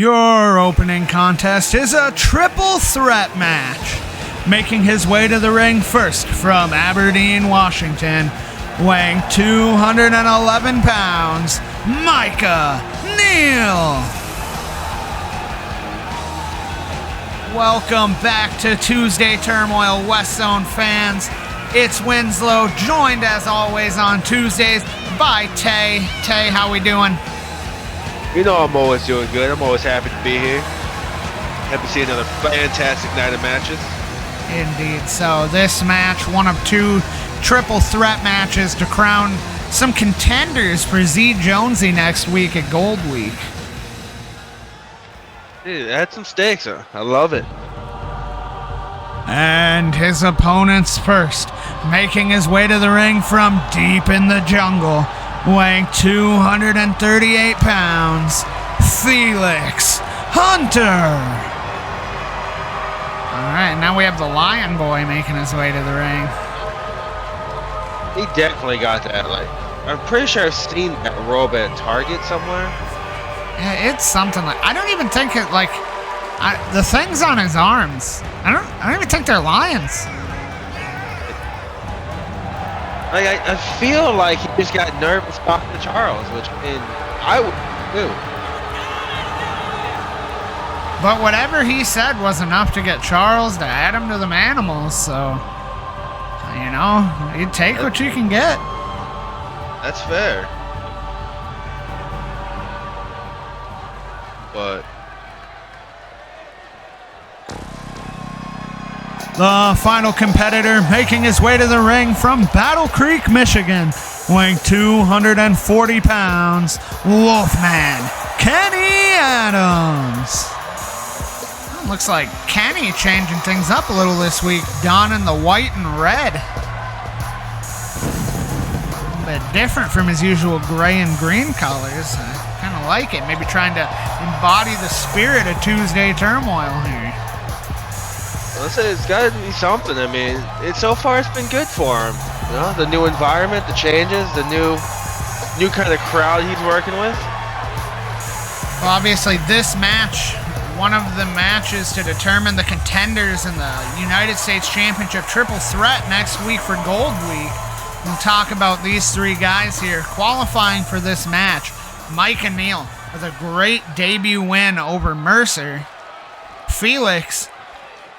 Your opening contest is a triple threat match. Making his way to the ring first from Aberdeen, Washington, weighing 211 pounds, Micah, Neal. Welcome back to Tuesday Turmoil, WestZone fans. It's Winslow, joined as always on Tuesdays by Tay. Tay, how we doing? You know I'm always doing good. I'm always happy to be here. Happy to see another fantastic night of matches. Indeed. So this match, one of two triple threat matches to crown some contenders for Z.Jonesy next week at Gold Week. Dude, add some stakes. I love it. And his opponents first, making his way to the ring from deep in the jungle, weighing 238 pounds, Felix Hunter. Alright, now we have the Lion Boy making his way to the ring. He definitely got that. I'm pretty sure I've seen that robe at Target somewhere. Yeah, it's something like, I don't even think it, the things on his arms, I don't even think they're lions. I feel like he just got nervous talking to Charles, which I would do. But whatever he said was enough to get Charles to add him to the Manimals, so, you know, you take what you can get. That's fair. But the final competitor making his way to the ring from Battle Creek, Michigan, weighing 240 pounds, Wolfman, Kenny Adams. Looks like Kenny changing things up a little this week, donning the white and red. A little bit different from his usual gray and green colors. I kind of like it. Maybe trying to embody the spirit of Tuesday Turmoil here. Let's say it's got to be something. I mean, so far it's been good for him. You know, the new environment, the changes, the new kind of crowd he's working with. Well, obviously this match, one of the matches to determine the contenders in the United States Championship Triple Threat next week for Gold Week. We'll talk about these three guys here qualifying for this match. Micah and Neal with a great debut win over Mercer. Felix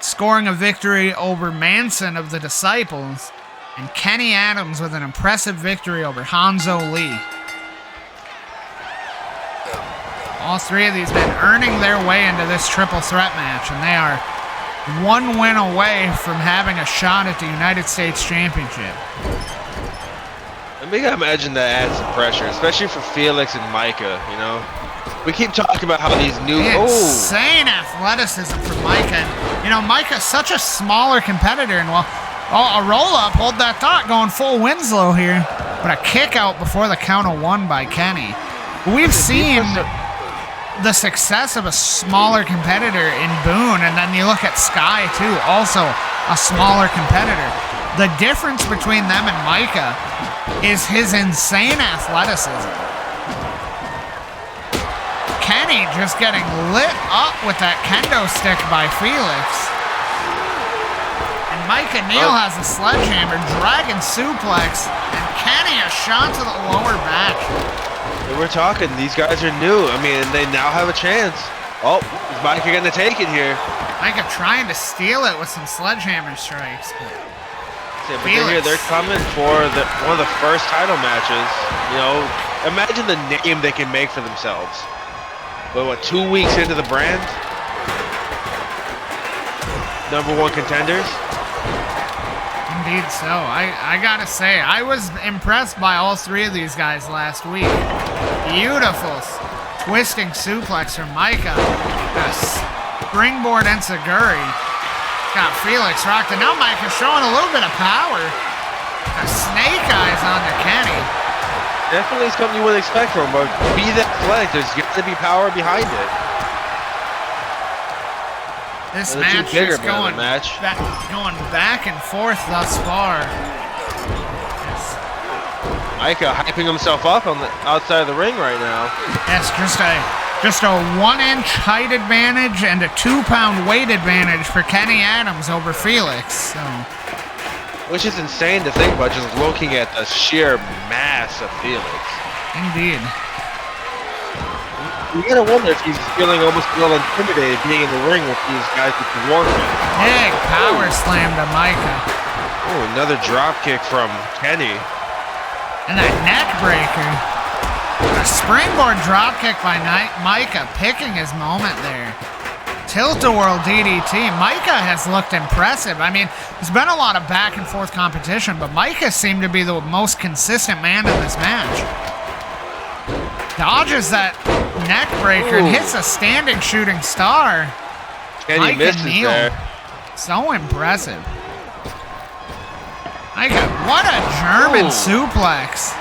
scoring a victory over Manson of the Disciples. And Kenny Adams with an impressive victory over Hanzo Lee. All three of these men earning their way into this triple threat match, and they are one win away from having a shot at the United States Championship. I mean, I imagine that adds some pressure, especially for Felix and Micah, you know? We keep talking about how these new... Insane athleticism for Micah. And, you know, Micah's such a smaller competitor, and a roll-up, hold that thought, going full Winslow here. But a kick out before the count of one by Kenny. We've seen the success of a smaller competitor in Boone, and then you look at Sky too, also a smaller competitor. The difference between them and Micah is his insane athleticism. Kenny just getting lit up with that kendo stick by Felix. And Micah Neal has a sledgehammer, dragon suplex, and Kenny a shot to the lower back. We're talking, these guys are new. I mean, they now have a chance. Oh, is Micah going to take it here? Micah trying to steal it with some sledgehammer strikes. But they're coming for one of the first title matches. You know, imagine the name they can make for themselves. But what, 2 weeks into the brand? #1 contenders? Indeed so. I gotta say, I was impressed by all three of these guys last week. Beautiful twisting suplex from Micah. A springboard enziguri. Got Felix rocked, and now Micah showing a little bit of power. A snake eyes onto Kenny. Definitely something you wouldn't expect from him, but be that flag, there's got to be power behind it. This match is going back and forth thus far. Micah hyping himself up on the outside of the ring right now. Yes, just a just a 1-inch height advantage and a 2-pound weight advantage for Kenny Adams over Felix. So. Which is insane to think about, just looking at the sheer mass of Felix. Indeed. You gotta wonder if he's feeling almost a little intimidated being in the ring with these guys with the Wolfman. Big power slam to Micah. Oh, another drop kick from Kenny. And that neck breaker. A springboard drop kick by Micah, picking his moment there. Tilt-a-whirl DDT. Micah has looked impressive. I mean, there's been a lot of back and forth competition, but Micah seemed to be the most consistent man in this match. Dodges that neck breaker and hits a standing shooting star. Kenny misses Neal. there. So impressive. Micah, what a German suplex.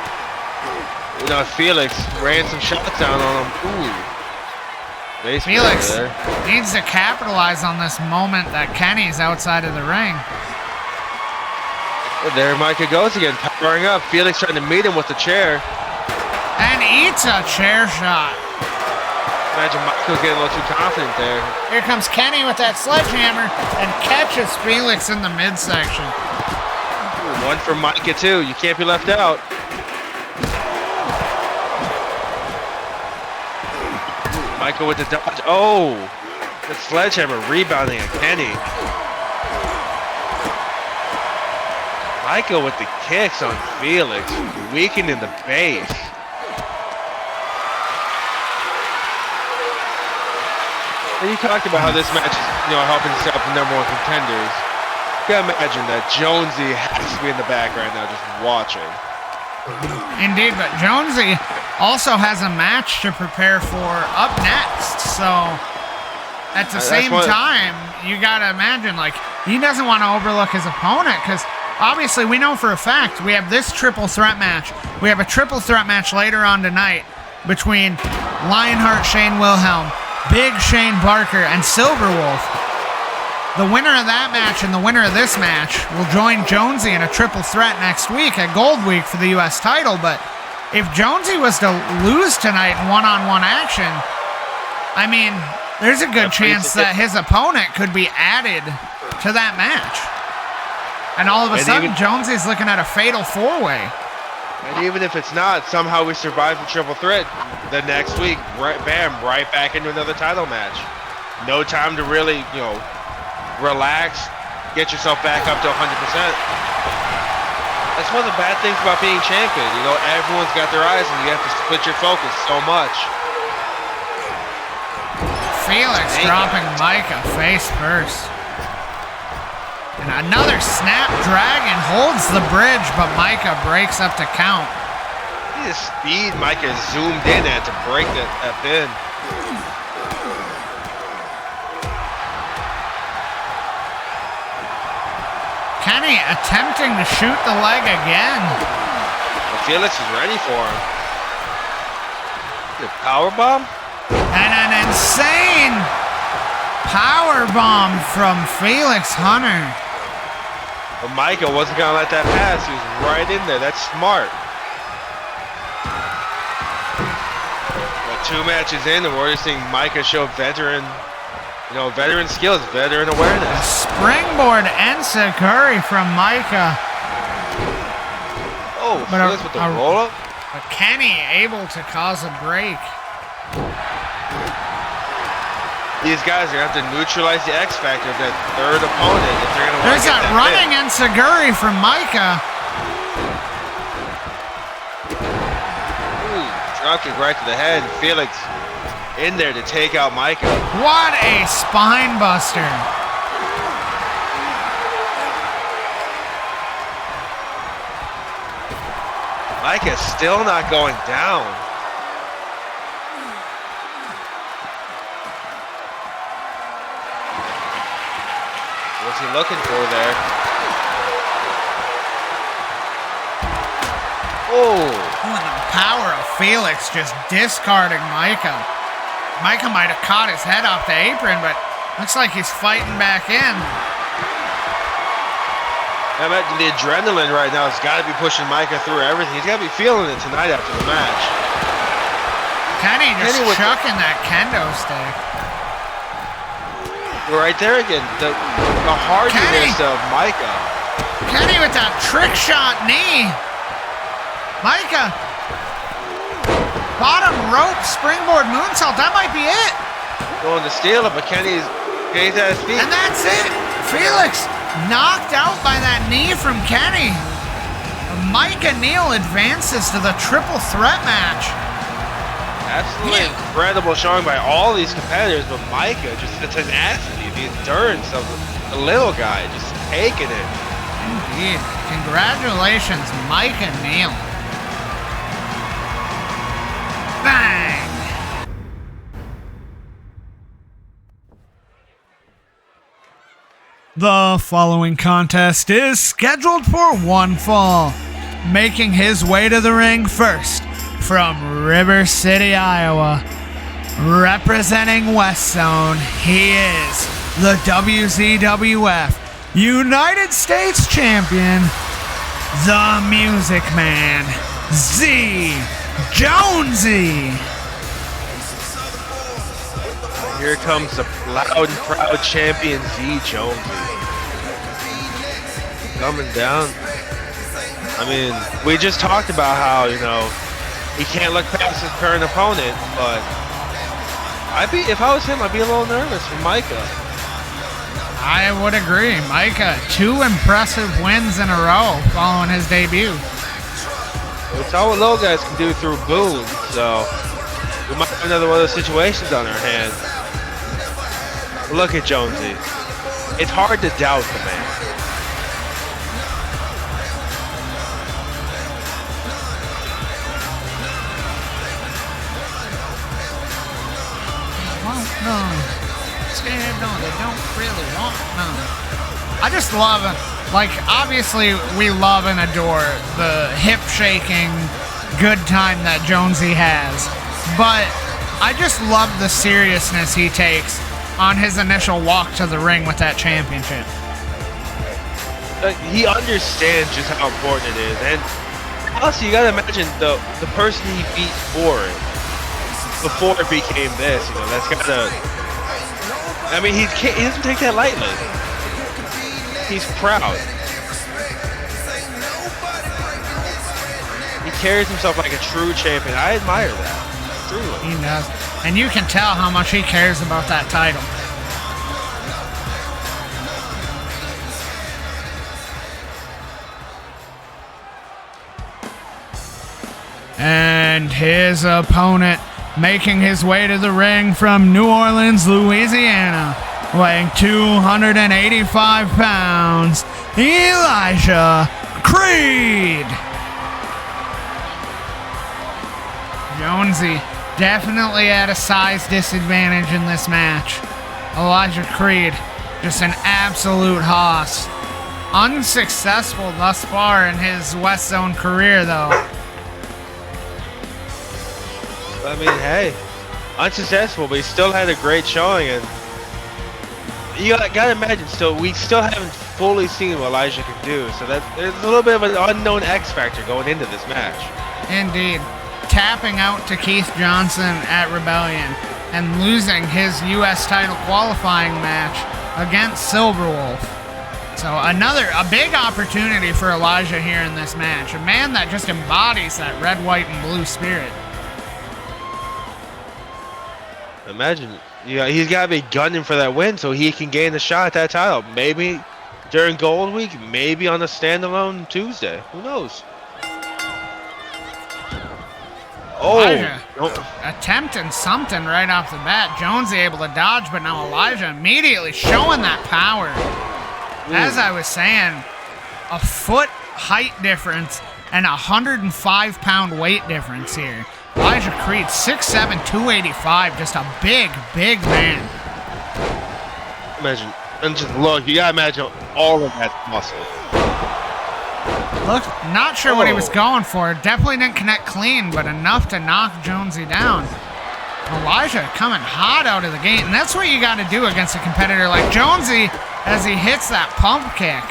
You know, Felix ran some shots down on him. Felix needs to capitalize on this moment that Kenny's outside of the ring. Well, there Micah goes again, powering up. Felix trying to meet him with the chair. And eats a chair shot. Imagine Michael's getting a little too confident there. Here comes Kenny with that sledgehammer and catches Felix in the midsection. One for Micah too. You can't be left out. Micah with the dodge. Oh, the sledgehammer rebounding at Kenny. Micah with the kicks on Felix, weakening the base. And you talked about how this match is, helping set up the #1 contenders. You gotta imagine that Jonesy has to be in the back right now just watching. Indeed, but Jonesy also has a match to prepare for up next. So at the same time, you gotta imagine, he doesn't want to overlook his opponent, because obviously we know for a fact we have this triple threat match. We have a triple threat match later on tonight between Lionheart, Shane Wilhelm, Big Shane Barker, and Silverwolf. The winner of that match and the winner of this match will join Jonesy in a triple threat next week at Gold Week for the U.S. title. But if Jonesy was to lose tonight in one-on-one action, I mean, there's a good chance that his opponent could be added to that match. And all of a sudden, Jonesy's looking at a fatal four-way. And even if it's not, somehow we survive the triple threat the next week, right back into another title match. No time to really, relax, get yourself back up to 100%. That's one of the bad things about being champion. Everyone's got their eyes and you have to split your focus so much. Felix dropping Micah face first. And another snapdragon holds the bridge, but Micah breaks up to count. The speed Micah zoomed in at to break that pin. Kenny attempting to shoot the leg again. Well, Felix is ready for him. The powerbomb? And an insane powerbomb from Felix Hunter. But Micah wasn't going to let that pass. He was right in there. That's smart. Well, 2 matches in, and we're already seeing Micah show veteran skills, veteran awareness. A springboard enziguri from Micah. Oh, Felix with the roll-up? But Kenny able to cause a break. These guys are going to have to neutralize the X factor of that third opponent if they're going to There's that running enziguri from Micah. Ooh, drop kick right to the head. Felix in there to take out Micah. What a spine buster. Micah's still not going down. What's he looking for there? Oh, and the power of Felix just discarding Micah. Micah might have caught his head off the apron, but looks like he's fighting back in. I imagine the adrenaline right now has got to be pushing Micah through everything. He's got to be feeling it tonight after the match. Kenny just chucking that kendo stick. We're right there again. The hardiness of Micah. Kenny with that trick shot knee. Micah. Bottom rope springboard moonsault. That might be it. Going to steal it, but Kenny's at his feet. And that's it. Felix knocked out by that knee from Kenny. Micah Neal advances to the triple threat match. Absolutely incredible showing by all these competitors, but Micah, just the tenacity, the endurance of the little guy, just taking it. Indeed. Congratulations, Micah Neal. Bang! The following contest is scheduled for one fall. Making his way to the ring first, from River City, Iowa, representing WestZone, he is the WZWF United States Champion, the Music Man, Z.Jonesy. Here comes the loud and proud champion, Z.Jonesy. Coming down. I mean, we just talked about how, he can't look past his current opponent, but if I was him, I'd be a little nervous for Micah. I would agree. Micah, 2 impressive wins in a row following his debut. It's all what little guys can do through boons, so we might have another one of those situations on our hands. Look at Jonesy. It's hard to doubt the man. None. Scared none. They don't really want none. I just love it. Like, obviously, we love and adore the hip-shaking good time that Jonesy has. But I just love the seriousness he takes on his initial walk to the ring with that championship. He understands just how important it is. And also, you gotta imagine the person he beat before it became this, that's gotta. I mean, he doesn't take that lightly. He's proud. He carries himself like a true champion. I admire that. Truly. He does. And you can tell how much he cares about that title. And his opponent, making his way to the ring from New Orleans, Louisiana, weighing 285 pounds, Elijah Creed. Jonesy definitely at a size disadvantage in this match. Elijah Creed, just an absolute hoss. Unsuccessful thus far in his WestZone career, though. I mean, hey, unsuccessful, but he still had a great showing, and you gotta imagine. We still haven't fully seen what Elijah can do, so there's a little bit of an unknown X factor going into this match. Indeed, tapping out to Keith Johnson at Rebellion and losing his U.S. title qualifying match against Silverwolf. So a big opportunity for Elijah here in this match. A man that just embodies that red, white, and blue spirit. Imagine, he's got to be gunning for that win so he can gain a shot at that title. Maybe during Gold Week, maybe on a standalone Tuesday. Who knows? Elijah attempting something right off the bat. Jonesy able to dodge, but now Elijah immediately showing that power. As I was saying, a foot height difference and 105-pound weight difference here. Elijah Creed, 6'7", 285, just a big, big man. Imagine, and just look, you gotta imagine all of that muscle. Look, not sure what he was going for. Definitely didn't connect clean, but enough to knock Jonesy down. Elijah coming hot out of the gate, and that's what you got to do against a competitor like Jonesy as he hits that pump kick.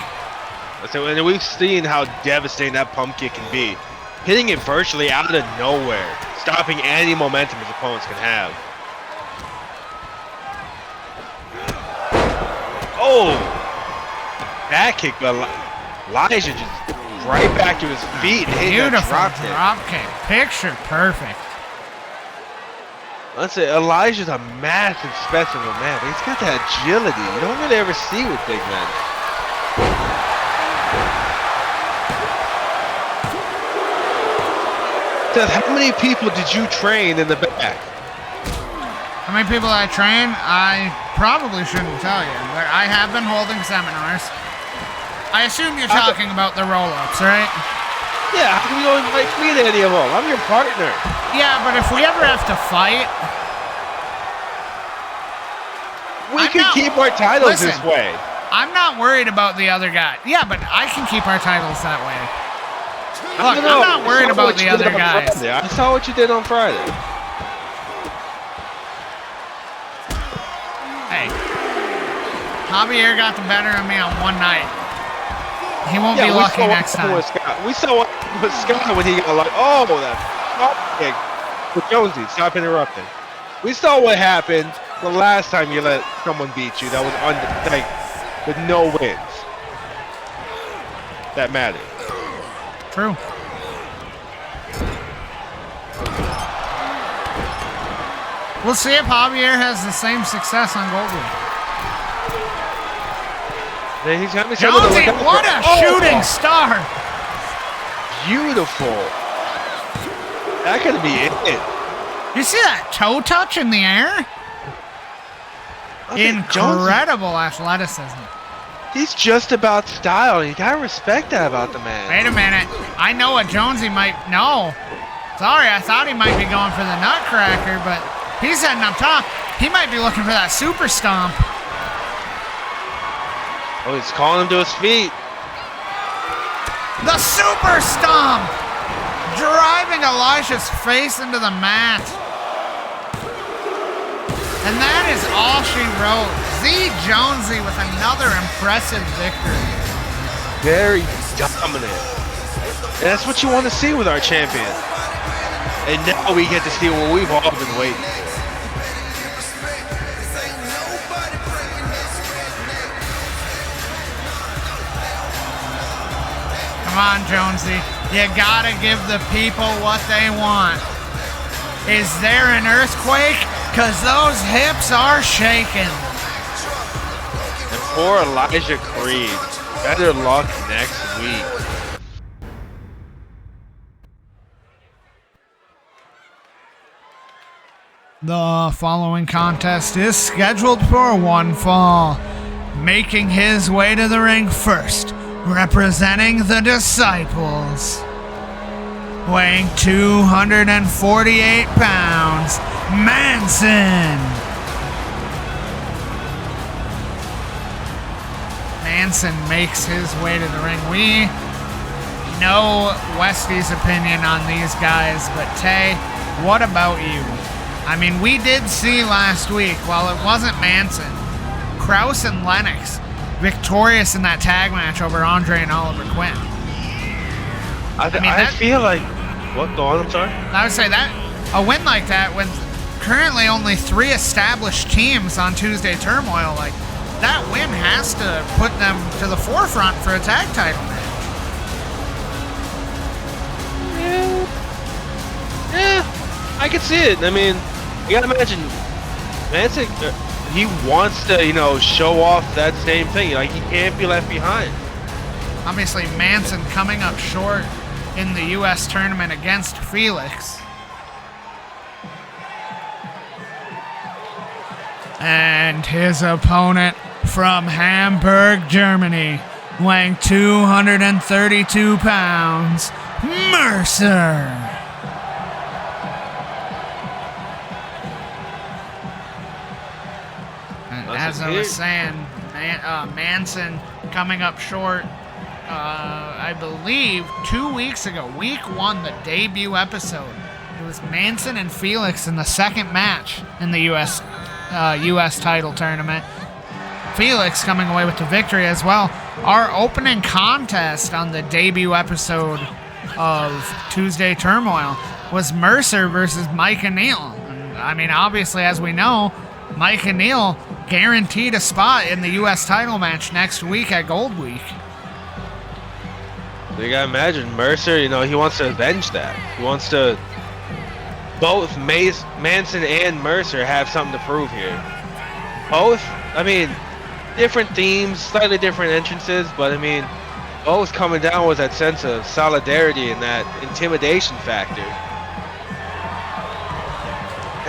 So, and we've seen how devastating that pump kick can be. Hitting it virtually out of nowhere. stopping any momentum his opponents can have. Oh! Back kick, but Elijah just right back to his feet and hit that drop kick. Picture perfect. Let's say Elijah's a massive specimen, man, but he's got that agility you don't really ever see with big men. Seth, how many people did you train in the back? How many people I train? I probably shouldn't tell you, but I have been holding seminars. I assume you're talking about the roll-ups, right? Yeah, how come you don't invite me to any of them? I'm your partner. Yeah, but if we ever have to fight... We can keep our titles this way. I'm not worried about the other guy. Yeah, but I can keep our titles that way. Look, I'm not worried about the other guys. I saw what you did on Friday. Hey, Javier got the better of me on one night. He won't be lucky next time. We saw what with Scott when he got like, oh, that top kick with Jonesy. Stop interrupting. We saw what happened the last time you let someone beat you. That was with no wins. That mattered. True. We'll see if Javier has the same success on Gold Week. Jonesy, what a shooting star! Beautiful. That could be it. You see that toe touch in the air? Incredible athleticism. He's just about style. You gotta respect that about the man. Wait a minute. I know what Jonesy might know. Sorry, I thought he might be going for the nutcracker, but he's heading up top. He might be looking for that super stomp. Oh, he's calling him to his feet. The super stomp! Driving Elijah's face into the mat. And that is all she wrote. Z.Jonesy with another impressive victory. Very dominant. And that's what you want to see with our champion. And now we get to see what we've all been waiting for. Come on, Jonesy. You gotta give the people what they want. Is there an earthquake? Because those hips are shaking. And poor Elijah Creed. Better luck next week. The following contest is scheduled for one fall. Making his way to the ring first, representing the Disciples. Weighing 248 pounds, Manson. Manson makes his way to the ring. We know Westy's opinion on these guys, but Tay, what about you? I mean, we did see last week, while it wasn't Manson, Kraus and Lennox victorious in that tag match over Andre and Oliver Quinn. I feel like... What? Go on, I'm sorry? I would say that a win like that when currently only 3 established teams on Tuesday Turmoil, like, that win has to put them to the forefront for a tag title match. Yeah, I can see it. I mean, you gotta imagine, Manson, he wants to, show off that same thing. Like, he can't be left behind. Obviously, Manson coming up short in the U.S. tournament against Felix. And his opponent from Hamburg, Germany, weighing 232 pounds, Mercer. And as I was saying, Manson coming up short. I believe 2 weeks ago, week 1, the debut episode, it was Manson and Felix in the second match in the U.S. title tournament. Felix coming away with the victory as well. Our opening contest on the debut episode of Tuesday Turmoil was Mercer versus Micah and Neal. And, I mean, obviously, as we know, Micah and Neal guaranteed a spot in the U.S. title match next week at Gold Week. You gotta imagine Mercer, you know, he wants to avenge that. He wants to. Both Manson and Mercer have something to prove here. Both, I mean, different themes, slightly different entrances, but I mean, both coming down with that sense of solidarity and that intimidation factor.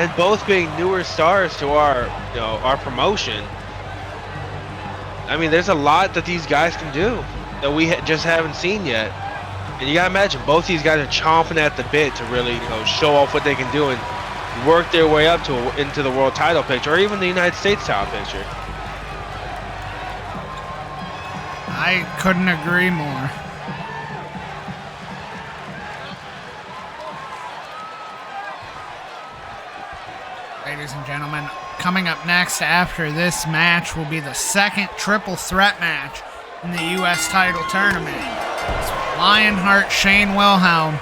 And both being newer stars to our, you know, our promotion. I mean, there's a lot that these guys can do that we just haven't seen yet. And you gotta imagine both these guys are chomping at the bit to really, you know, show off what they can do and work their way up to into the world title picture or even the United States title picture. I couldn't agree more. Ladies and gentlemen, coming up next after this match will be the second triple threat match in the U.S. title tournament. It's Lionheart, Shane Wilhelm,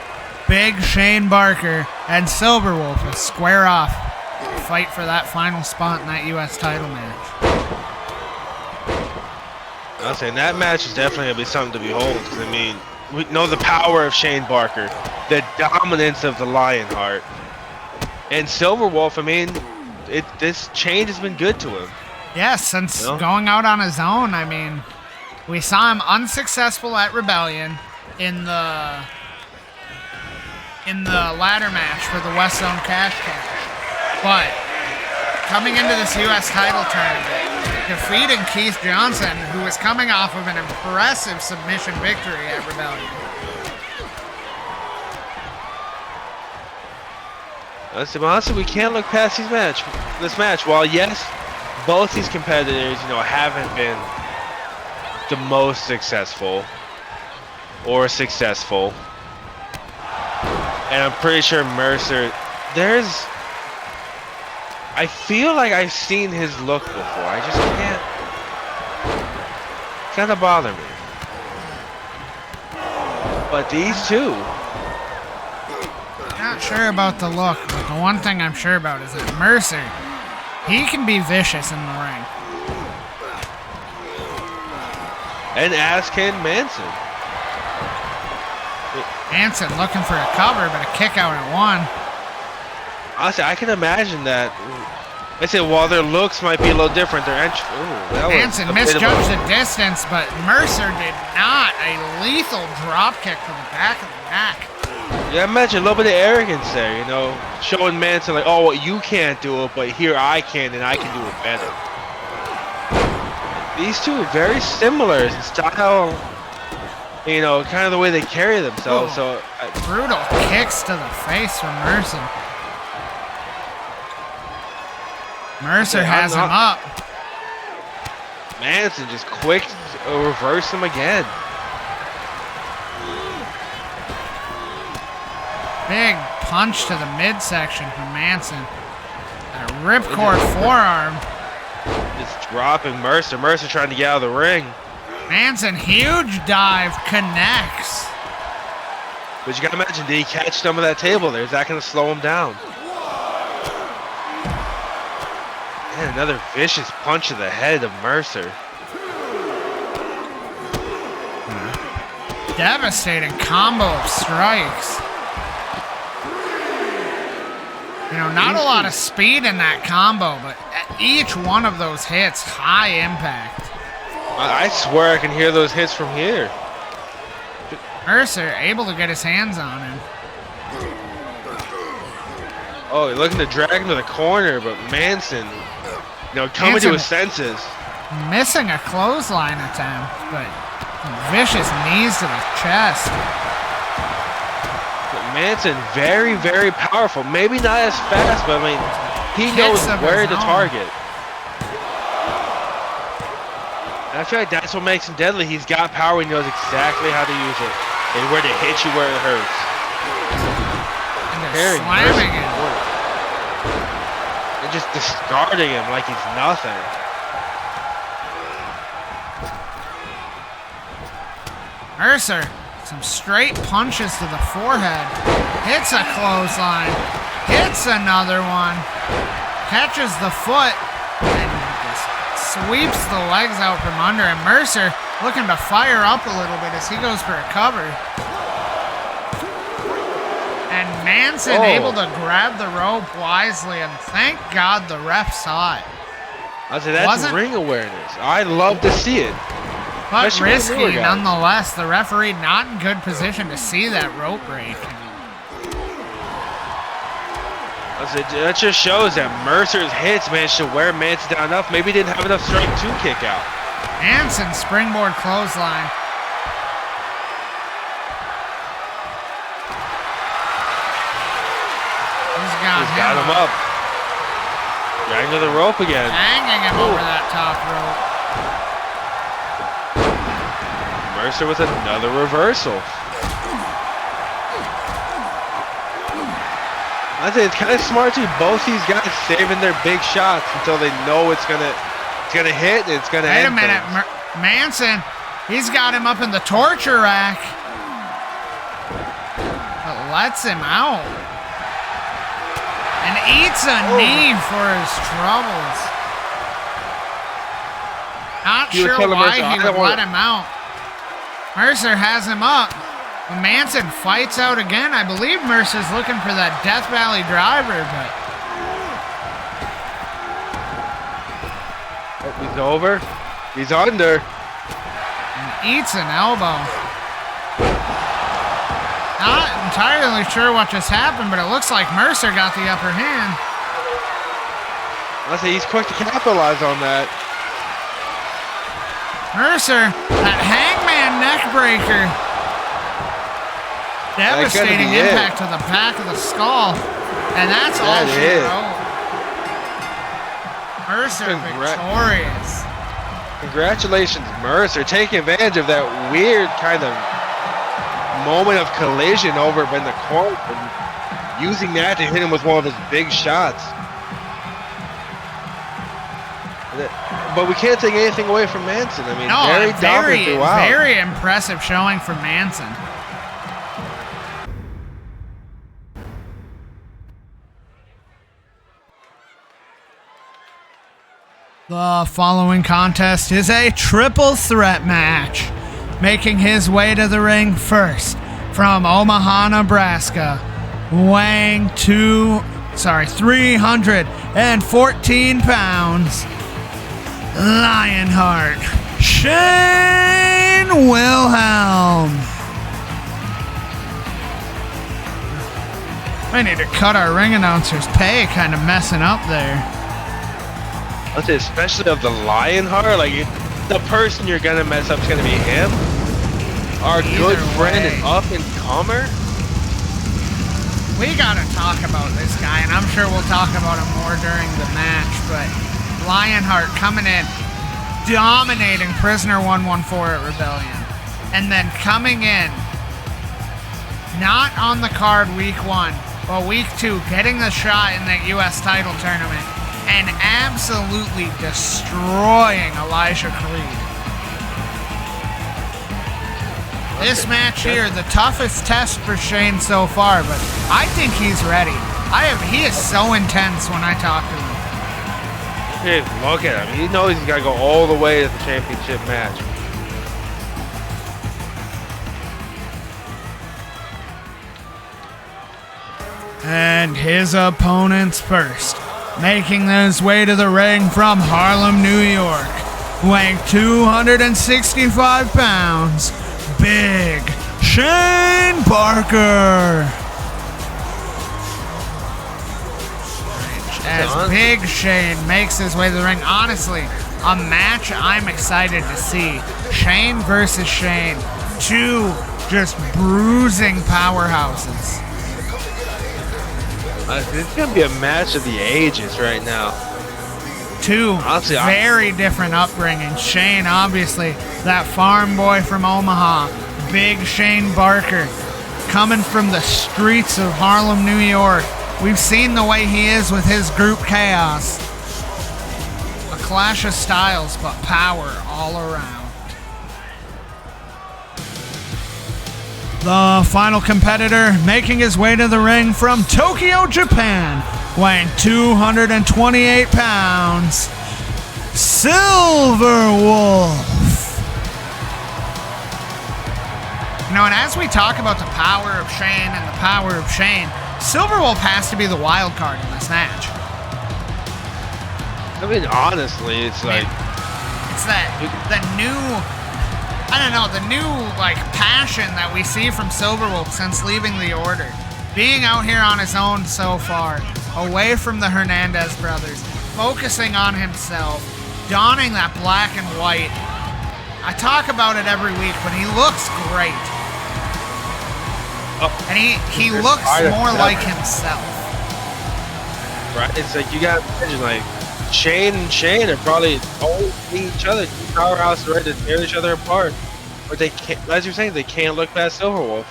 Big Shane Barker, and Silverwolf will square off to fight for that final spot in that U.S. title match. I was saying that match is definitely going to be something to behold because, I mean, we know the power of Shane Barker, the dominance of the Lionheart. And Silverwolf, I mean, this change has been good to him. Yes, since going out on his own, I mean, we saw him unsuccessful at Rebellion in the ladder match for the WestZone cash. But coming into this U.S. title tournament, defeating Keith Johnson, who was coming off of an impressive submission victory at Rebellion. Honestly, we can't look past this match. While yes, both these competitors, you know, haven't been the most successful or successful, and I'm pretty sure Mercer, I feel like I've seen his look before. I just can't. It's gonna bother me. But these two. Not sure about the look, but the one thing I'm sure about is that Mercer, he can be vicious in the ring. And as can Manson. Manson looking for a cover, but a kick out at one. Honestly, I can imagine that. I say while their looks might be a little different, their entry. Manson misjudged the distance, but Mercer did not. A lethal drop kick to the back of the neck. Yeah, imagine a little bit of arrogance there, you know, showing Manson like, oh, well, you can't do it, but here I can, and I can do it better. These two are very similar in style, you know, kind of the way they carry themselves. Ooh, so brutal kicks to the face from Mercer. Mercer has him up. Manson just quick reverse him again. Big punch to the midsection from Manson. A ripcord forearm. Just dropping Mercer. Mercer trying to get out of the ring. Manson, huge dive, connects. But you gotta imagine, did he catch some of that table there? Is that gonna slow him down? And another vicious punch to the head of Mercer. Devastating combo of strikes. You know, not a lot of speed in that combo, but each one of those hits, high impact. I swear I can hear those hits from here. Mercer able to get his hands on him. Oh, he's looking to drag him to the corner, but Manson, you know, coming to his senses. Missing a clothesline attempt, but vicious knees to the chest. Manson, very, very powerful. Maybe not as fast, but I mean, he knows where to target. And I feel like that's what makes him deadly. He's got power. He knows exactly how to use it and where to hit you where it hurts. And slamming him. And just discarding him like he's nothing. Mercer Some straight punches to the forehead. Hits a clothesline. Hits another one. Catches the foot. And just sweeps the legs out from under. And Mercer looking to fire up a little bit as he goes for a cover. And Manson able to grab the rope wisely. And thank God the ref saw it. I said that's ring awareness. I love to see it. But risky nonetheless. The referee not in good position to see that rope break. That just shows that Mercer's hits managed to wear Manson down enough. Maybe he didn't have enough strength to kick out. Manson springboard clothesline. He's got him up. Dragging to the rope again. Hanging him over that top rope. Mercer with another reversal. I think it's kind of smart too. Both these guys saving their big shots until they know it's gonna hit and it's gonna end. Wait a minute, Manson, he's got him up in the torture rack. But lets him out. And eats a knee for his troubles. Not sure why he would let him out. Mercer has him up. When Manson fights out again, I believe Mercer's looking for that Death Valley driver, but... Oh, he's over. He's under. And eats an elbow. Not entirely sure what just happened, but it looks like Mercer got the upper hand. I say he's quick to capitalize on that. Mercer, that hangman neck breaker. Devastating impact to the back of the skull. And that's all she wrote. Mercer victorious. Congratulations, Mercer, taking advantage of that weird kind of moment of collision over in the corner and using that to hit him with one of his big shots. But we can't take anything away from Manson. I mean, very dominant throughout. Very impressive showing from Manson. The following contest is a triple threat match. Making his way to the ring first, from Omaha, Nebraska, weighing 314 pounds, Lionheart, Shane Wilhelm. I need to cut our ring announcer's pay, kind of messing up there. I'd say especially of the Lionheart, like the person you're gonna mess up is gonna be him. Our good friend and up-and-comer. We gotta talk about this guy, and I'm sure we'll talk about him more during the match, but Lionheart coming in, dominating Prisoner 114 at Rebellion, and then coming in, not on the card week 1, but week 2, getting the shot in the U.S. title tournament, and absolutely destroying Elijah Creed. This match here, the toughest test for Shane so far, but I think he's ready. He is so intense when I talk to him. Hey, look at him. He knows he's got to go all the way to the championship match. And his opponents first, making his way to the ring from Harlem, New York, weighing 265 pounds, Big Shane Parker. As Big Shane makes his way to the ring, honestly, a match I'm excited to see. Shane versus Shane, two just bruising powerhouses. It's going to be a match of the ages right now. Two very different upbringings. Shane, obviously, that farm boy from Omaha. Big Shane Parker, coming from the streets of Harlem, New York. We've seen the way he is with his group Kaos. A clash of styles, but power all around. The final competitor making his way to the ring from Tokyo, Japan, weighing 228 pounds, Silver Wolf. You know, and as we talk about the power of Shane and the power of Shane, Silver Wolf has to be the wild card in this match. I mean, honestly, it's like... It's the new... I don't know, the new, like, passion that we see from Silver Wolf since leaving the Order. Being out here on his own so far, away from the Hernandez brothers, focusing on himself, donning that black and white. I talk about it every week, but he looks great. Oh, and he looks more like himself. Right? It's like, you gotta imagine, like, Shane and Shane are probably all each other, two powerhouses ready to tear each other apart. But they can't, as you're saying, they can't look past Silverwolf.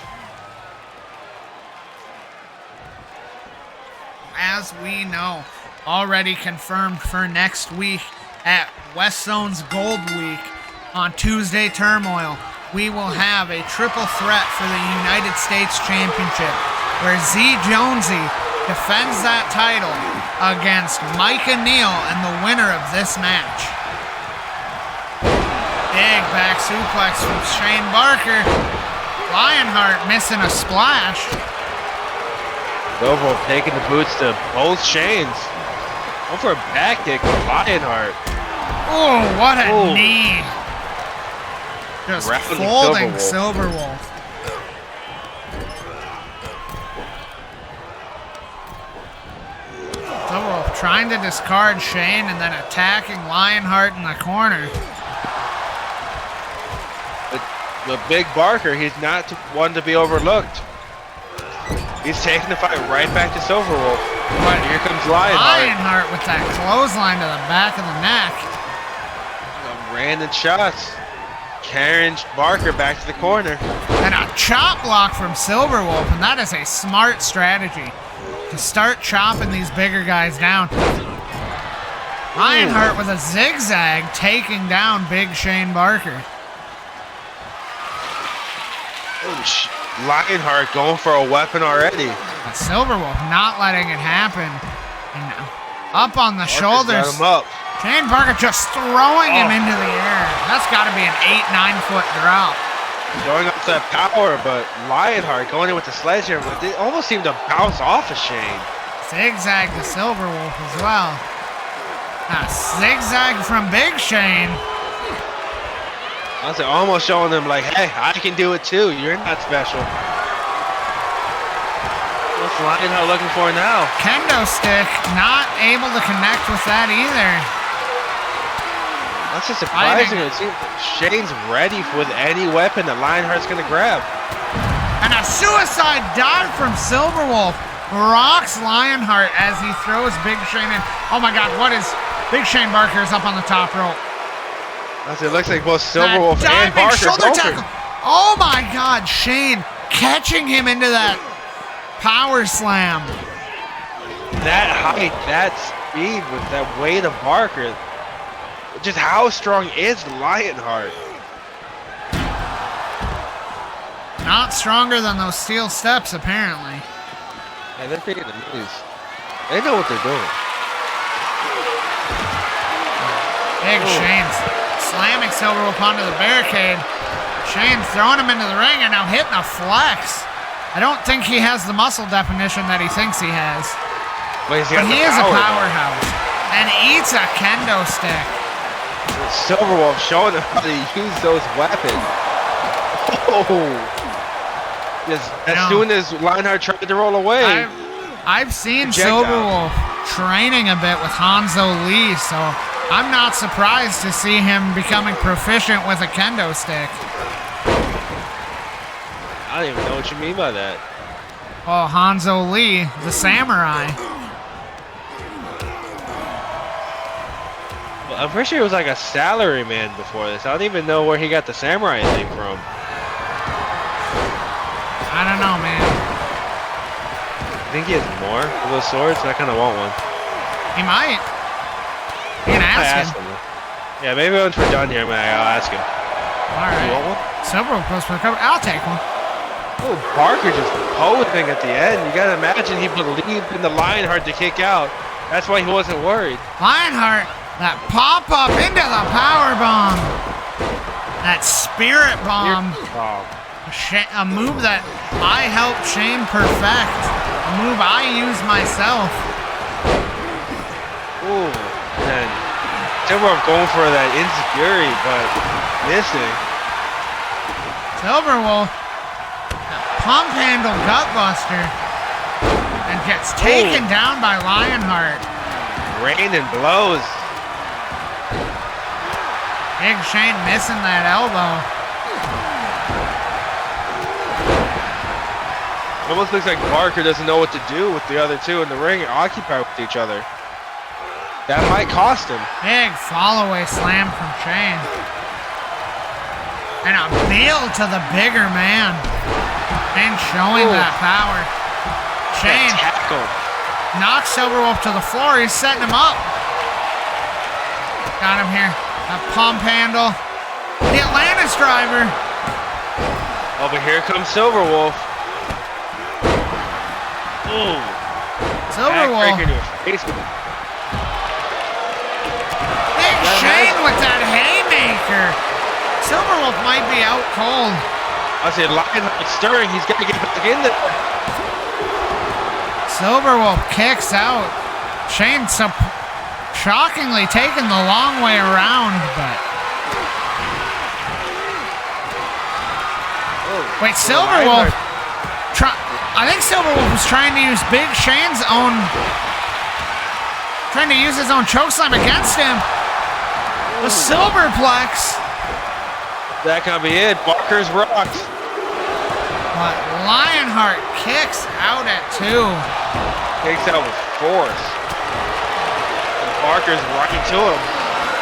As we know, already confirmed for next week at WestZone's Gold Week on Tuesday Turmoil, we will have a triple threat for the United States Championship, where Z.Jonesy defends that title against Micah, Neal, and the winner of this match. Big back suplex from Shane Barker. Lionheart missing a splash. Silverwolf taking the boots to both Shanes. Going for a back kick with Lionheart. Oh, what a knee. Just folding Silverwolf. Silverwolf trying to discard Shane and then attacking Lionheart in the corner. But the big Barker, he's not one to be overlooked. He's taking the fight right back to Silverwolf. But here comes Lionheart. Lionheart with that clothesline to the back of the neck. Random shots. Carrying Barker back to the corner. And a chop block from Silverwolf, and that is a smart strategy to start chopping these bigger guys down. Lionheart with a zigzag taking down big Shane Barker. Lionheart going for a weapon already. But Silverwolf not letting it happen. And up on the Barker's shoulders. got him up. Shane Barker just throwing him into the air. That's got to be an 8-9 foot drop. Going up that power, but Lionheart going in with the sledgehammer. They almost seemed to bounce off of Shane. Zigzag to Silverwolf as well. A zigzag from Big Shane. I was almost showing them like, hey, I can do it too. You're not special. What's Lionheart looking for now? Kendo stick, not able to connect with that either. That's just surprising. It seems Shane's ready with any weapon that Lionheart's going to grab. And a suicide dive from Silverwolf rocks Lionheart as he throws Big Shane in. Oh my God, what is... Big Shane Barker is up on the top rope. It looks like both Silverwolf and Barker shoulder tackle. Oh my God, Shane catching him into that power slam. That height, that speed with that weight of Barker. Just how strong is Lionheart? Not stronger than those steel steps, apparently. Yeah, they're taking the knees. They know what they're doing. Big Shane's slamming Silverwolf onto the barricade. Shane's throwing him into the ring and now hitting a flex. I don't think he has the muscle definition that he thinks he has. But he is a powerhouse. And eats a kendo stick. Silverwolf showing him how to use those weapons. Oh! As soon as Lionheart tried to roll away. I've seen Silverwolf training a bit with Hanzo Lee, so I'm not surprised to see him becoming proficient with a kendo stick. I don't even know what you mean by that. Oh, Hanzo Lee, the samurai. Well, I'm pretty sure he was like a salary man before this. I don't even know where he got the samurai thing from. I don't know, man. I think he has more of those swords. I kind of want one. He might. You can ask him. Yeah, maybe once we're done here, man, I'll ask him. All right. You want one? Silverwolf goes for the cover. I'll take one. Oh, Barker just posing at the end. You gotta imagine he believed in the Lionheart to kick out. That's why he wasn't worried. Lionheart, that pop-up into the power bomb. That spirit bomb. A move that I helped Shane perfect. A move I use myself. Ooh, and then Silverwolf going for that insecurity, but missing. Silverwolf. Pump handle gutbuster and gets taken down by Lionheart. Rain and blows. Big Shane missing that elbow. Almost looks like Barker doesn't know what to do with the other two in the ring and occupy with each other. That might cost him. Big fall-away slam from Shane. And a build to the bigger man. Shane showing that power. Shane knocks Silverwolf to the floor. He's setting him up. Got him here. A pump handle. The Atlantis driver. Oh, but here comes Silverwolf. Ooh. Silverwolf. Big Shane with that haymaker. Silverwolf might be out cold. I said Lionheart stirring. He's got to get back in there. Silverwolf kicks out. Shane shockingly taking the long way around, but... Wait, Silverwolf... I think Silverwolf was trying to use Big Shane's own... Trying to use his own chokeslam against him. The Silverplex. That could be it. Barker's rocks. But Lionheart kicks out at 2. Kicks out with force. And Barker's right to him.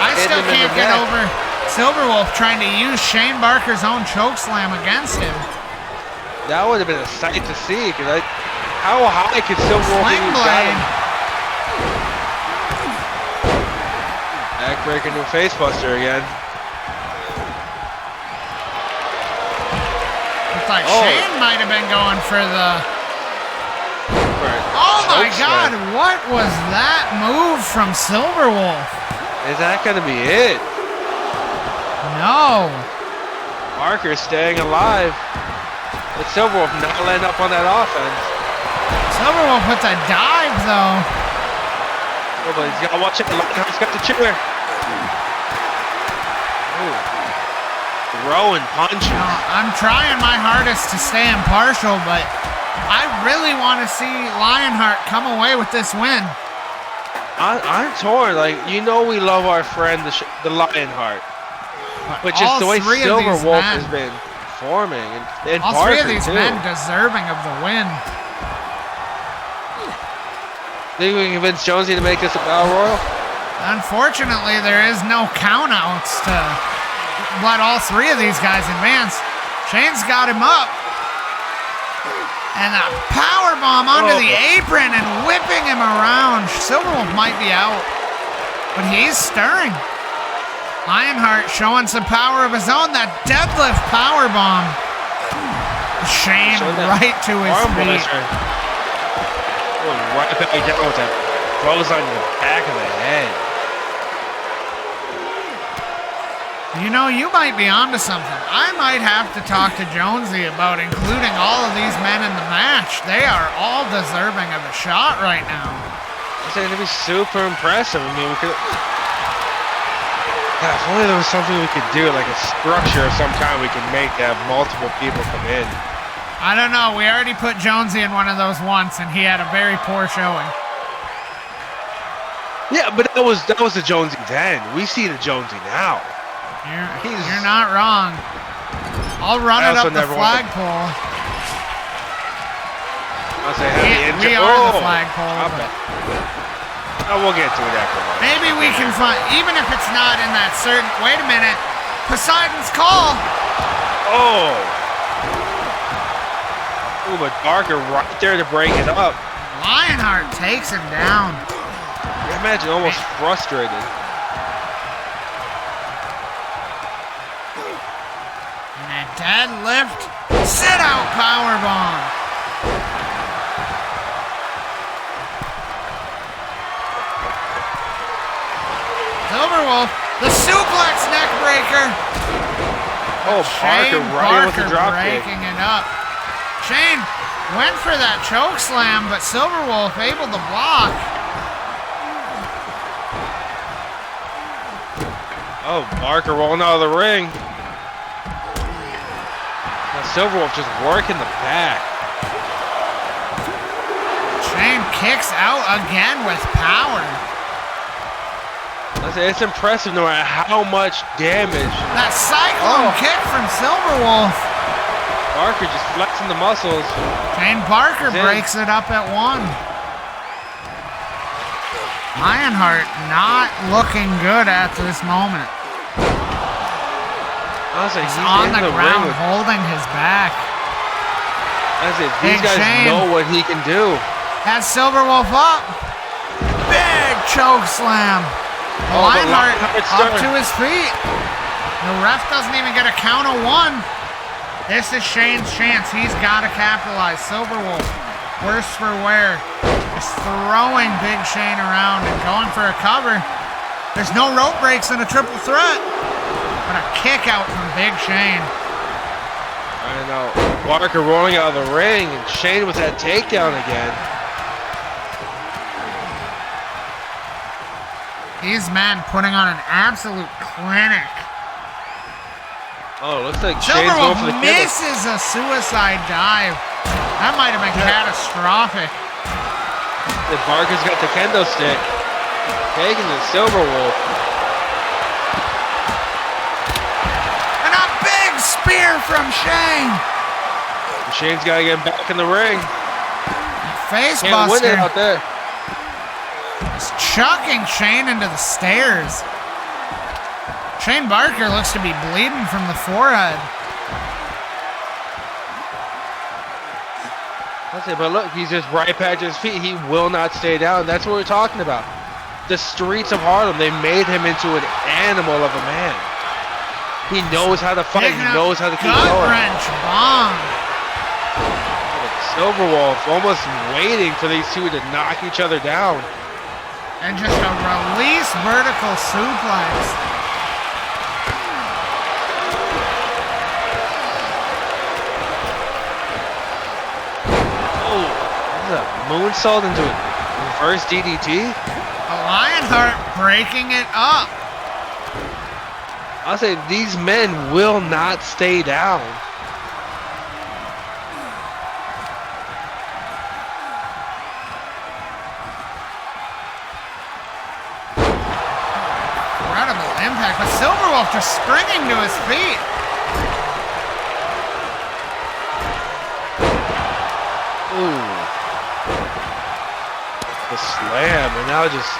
I still can't get over Silverwolf trying to use Shane Barker's own chokeslam against him. That would have been a sight to see. Cause how high could Silverwolf Sling blade. Backbreaker new facebuster again. Like Shane might have been going for the... Oh my God, what was that move from Silverwolf? Is that going to be it? No. Barker staying alive. But Silverwolf not letting up on that offense. Silverwolf with a dive though. Oh, but he's got to watch it. Lionheart's got the chair. Ooh. Throwing punches. I'm trying my hardest to stay impartial, but I really want to see Lionheart come away with this win. I'm torn. Like, you know, we love our friend, the Lionheart, but just the way Silverwolf has been performing, and all Barker, 3 of these men deserving of the win. Think we can convince Jonesy to make this a battle royal? Unfortunately, there is no countouts to let all 3 of these guys advance. Shane's got him up. And a power bomb onto the apron and whipping him around. Silverwolf might be out, but he's stirring. Lionheart showing some power of his own. That deadlift power bomb. Shane right to his feet. Right back down with that close on the back of the head. You know, you might be onto something. I might have to talk to Jonesy about including all of these men in the match. They are all deserving of a shot right now. It's going to be super impressive. I mean, we could... God, if only there was something we could do, like a structure of some kind we could make to have multiple people come in. I don't know. We already put Jonesy in one of those once, and he had a very poor showing. Yeah, but that was the Jonesy then. We see the Jonesy now. You're not wrong. I'll run it up the flagpole. We are the flagpole. We'll get to it after. Maybe we can find, even if it's not in that certain. Wait a minute. Poseidon's call. Oh, but Barker right there to break it up. Lionheart takes him down. I imagine almost frustrated. And a deadlift Sit out powerbomb. Silverwolf, the suplex neck breaker. Oh, Barker right with the drop kick. Breaking it up. Shane went for that choke slam, but Silverwolf able to block. Oh, Barker rolling out of the ring. Now Silverwolf just working the back. Shane kicks out again with power. It's impressive no matter how much damage. That cyclone kick from Silverwolf. Barker just flexing the muscles. Shane Barker breaks it up at 1. Lionheart not looking good at this moment. He's on the ground holding his back. That's it. These guys know what he can do. Has Silverwolf up. Big choke slam. Lionheart up to his feet. The ref doesn't even get a count of 1. This is Shane's chance. He's got to capitalize. Silverwolf, worse for wear, just throwing Big Shane around and going for a cover. There's no rope breaks in a triple threat, but a kick out from Big Shane. I know. Barker rolling out of the ring, and Shane with that takedown again. These men putting on an absolute clinic. Oh, looks like Shane's going for the kill. Misses a suicide dive. That might have been catastrophic. The Barker's got the kendo stick. Taking the Silverwolf. And a big spear from Shane. Shane's got to get back in the ring. Face Can't buster. win it out there. He's chucking Shane into the stairs. Shane Barker looks to be bleeding from the forehead. That's it, but look, he's just right back to his feet. He will not stay down. That's what we're talking about. The streets of Harlem, they made him into an animal of a man. He knows how to fight. He knows how to keep going. Gut-wrench bomb. Silverwolf almost waiting for these two to knock each other down. And just a release vertical suplex. Oh, this is a moonsault into a reverse DDT. Lionheart breaking it up. I'll say these men will not stay down. Impact, but Silverwolf just springing to his feet. Ooh. The slam, and now just...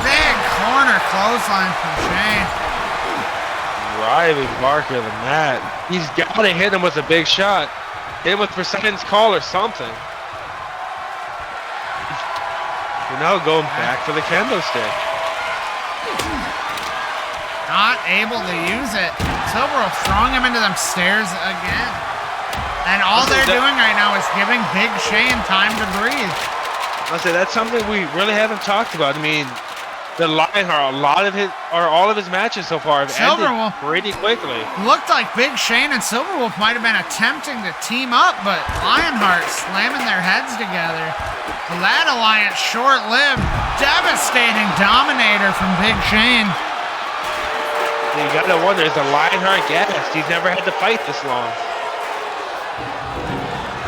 Big corner clothesline from Shane. Driving Barker the mat. He's got to hit him with a big shot. Hit him with Poseidon's call or something. We're now going back for the kendo stick. Not able to use it. Silverwolf throwing him into them stairs again. And all they're doing right now is giving Big Shane time to breathe. I'll say that's something we really haven't talked about. I mean, the Lionheart, all of his matches so far have ended pretty quickly. Looked like Big Shane and Silverwolf might have been attempting to team up, but Lionheart slamming their heads together. That alliance short-lived. Devastating dominator from Big Shane. You gotta wonder, is the Lionheart gassed? He's never had to fight this long.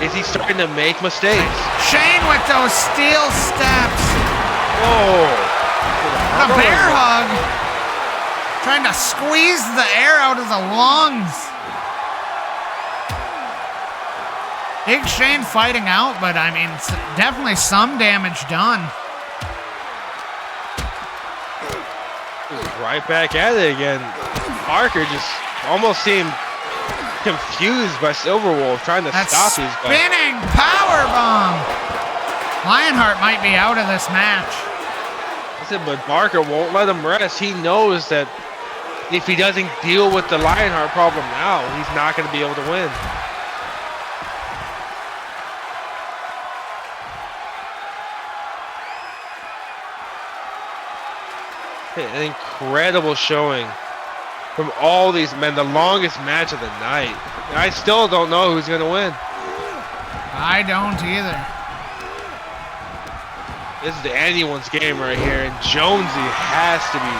Is he starting to make mistakes? Shane with those steel steps. Whoa. The bear hug. Trying to squeeze the air out of the lungs. Big Shane fighting out, but I mean, definitely some damage done. Right back at it again. Barker just almost seemed confused by Silverwolf trying to stop these guys. Spinning powerbomb. Lionheart might be out of this match. But Barker won't let him rest. He knows that If he doesn't deal with the Lionheart problem now, he's not going to be able to win. An incredible showing from all these men. The longest match of the night. I still don't know who's going to win. I don't either. This is anyone's game right here, and Jonesy has to be.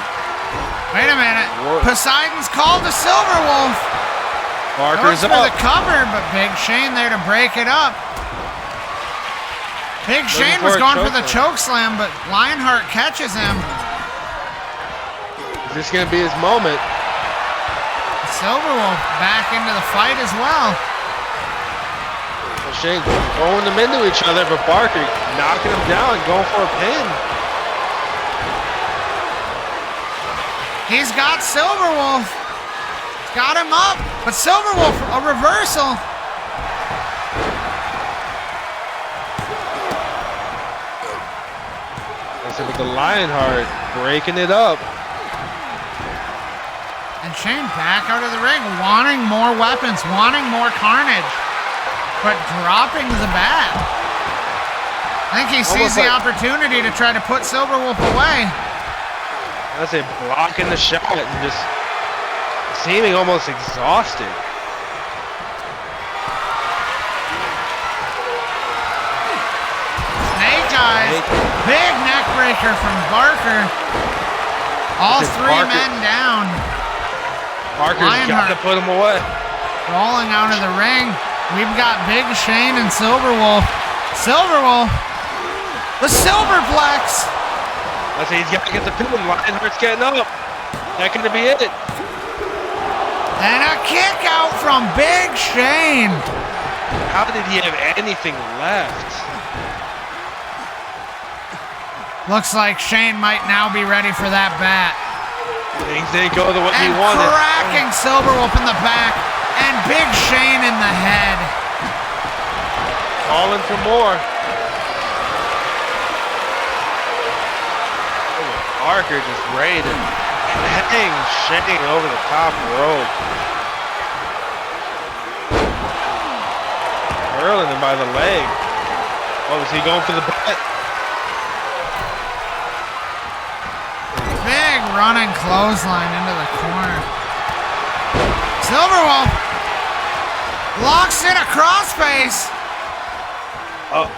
Wait a minute. Poseidon's called to Silverwolf. Barker's goes for the cover, but Big Shane there to break it up. Big Shane was going for the choke slam, but Lionheart catches him. Is this going to be his moment? Silverwolf back into the fight as well. Shane throwing them into each other, but Barker knocking him down, going for a pin. He's got Silverwolf. He's got him up, but Silverwolf, a reversal. With the Lionheart breaking it up. And Shane back out of the ring, wanting more weapons, wanting more carnage, but dropping the bat. I think he sees the opportunity to try to put Silverwolf away. That's it, blocking the shot and just seeming almost exhausted. Snake eyes, big neck breaker from Barker. All three men down. Barker's got to put him away. Rolling out of the ring. We've got Big Shane and Silverwolf. Silverwolf, the Silverplex. I say he's got to get the pin. Lionheart's getting up. That could be it. And a kick out from Big Shane. How did he have anything left? Looks like Shane might now be ready for that bat. Things didn't go the way he wanted. Cracking Silverwolf in the back and Big Shane in the head. Calling for more. Barker just ready to hang Shane over the top rope. Hurling him by the leg. Oh, is he going for the bet? Big running clothesline into the corner. Silverwolf locks in a crossface. Oh,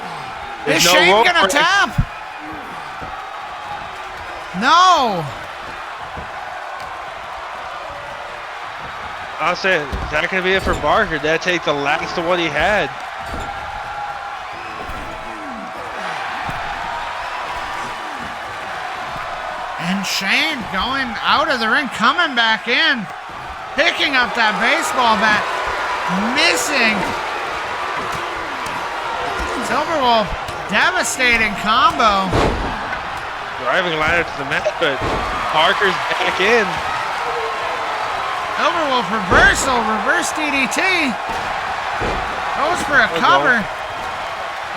is Shane gonna tap? No. I'll say that could be it for Barker. That takes the last of what he had. And Shane going out of the ring, coming back in, picking up that baseball bat, missing. Silverwolf, devastating combo. Driving ladder to the mat, but Barker's back in. Silverwolf reversal, reverse DDT. Goes for a cover.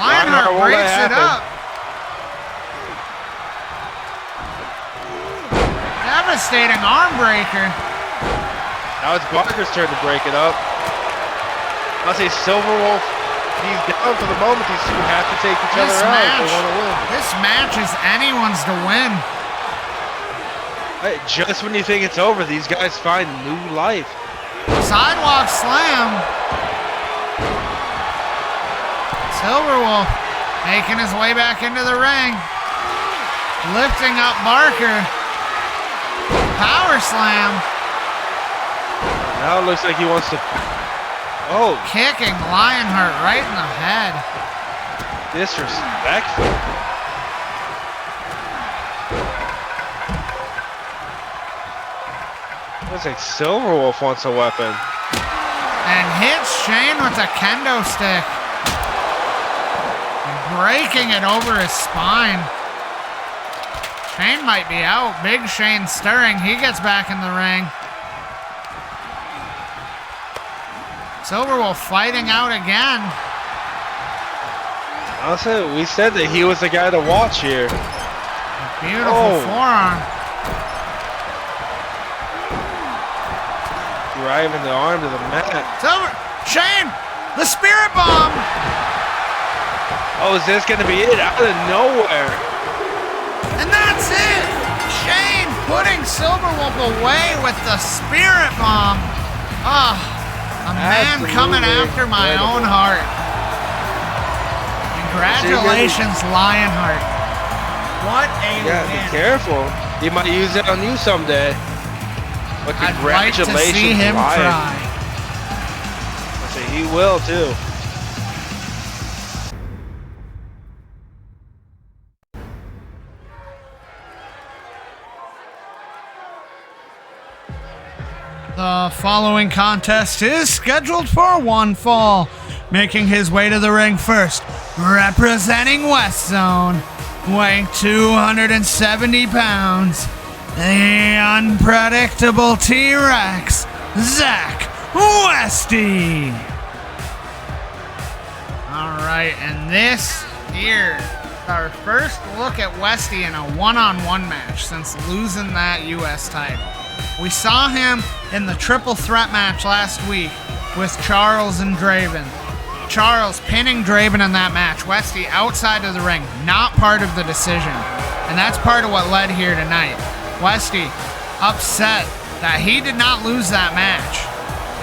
Lionheart breaks it up. Devastating arm breaker. Now it's Barker's turn to break it up. I'll say Silverwolf, he's down for the moment. These two have to take each other out if they want to win. This match is anyone's to win. Hey, just when you think it's over, these guys find new life. Sidewalk slam. Silverwolf making his way back into the ring. Lifting up Barker. Power slam. Now it looks like he wants to... Oh. Kicking Lionheart right in the head. Disrespectful. Looks like Silverwolf wants a weapon. And hits Shane with a kendo stick. Breaking it over his spine. Shane might be out. Big Shane stirring. He gets back in the ring. Silverwolf fighting out again. Also, we said that he was the guy to watch here. Beautiful forearm. driving the arm to the mat. It's over. Shane, the spirit bomb. Oh, is this going to be it? Out of nowhere. And that's it. Shane putting Silverwolf away with the spirit bomb. Oh, a man coming after my own heart. Congratulations, Lionheart. What a win. Be careful. He might use it on you someday. But congratulations, I'd like to see him try. I say he will too. The following contest is scheduled for one fall. Making his way to the ring first, representing WestZone, weighing 270 pounds, the unpredictable T-Rex, Westy. Alright, and this here, our first look at Westy in a one-on-one match since losing that US title. We saw him in the triple threat match last week with Charles and Draven. Charles pinning Draven in that match. Westy outside of the ring, not part of the decision. And that's part of what led here tonight. Westy upset that he did not lose that match.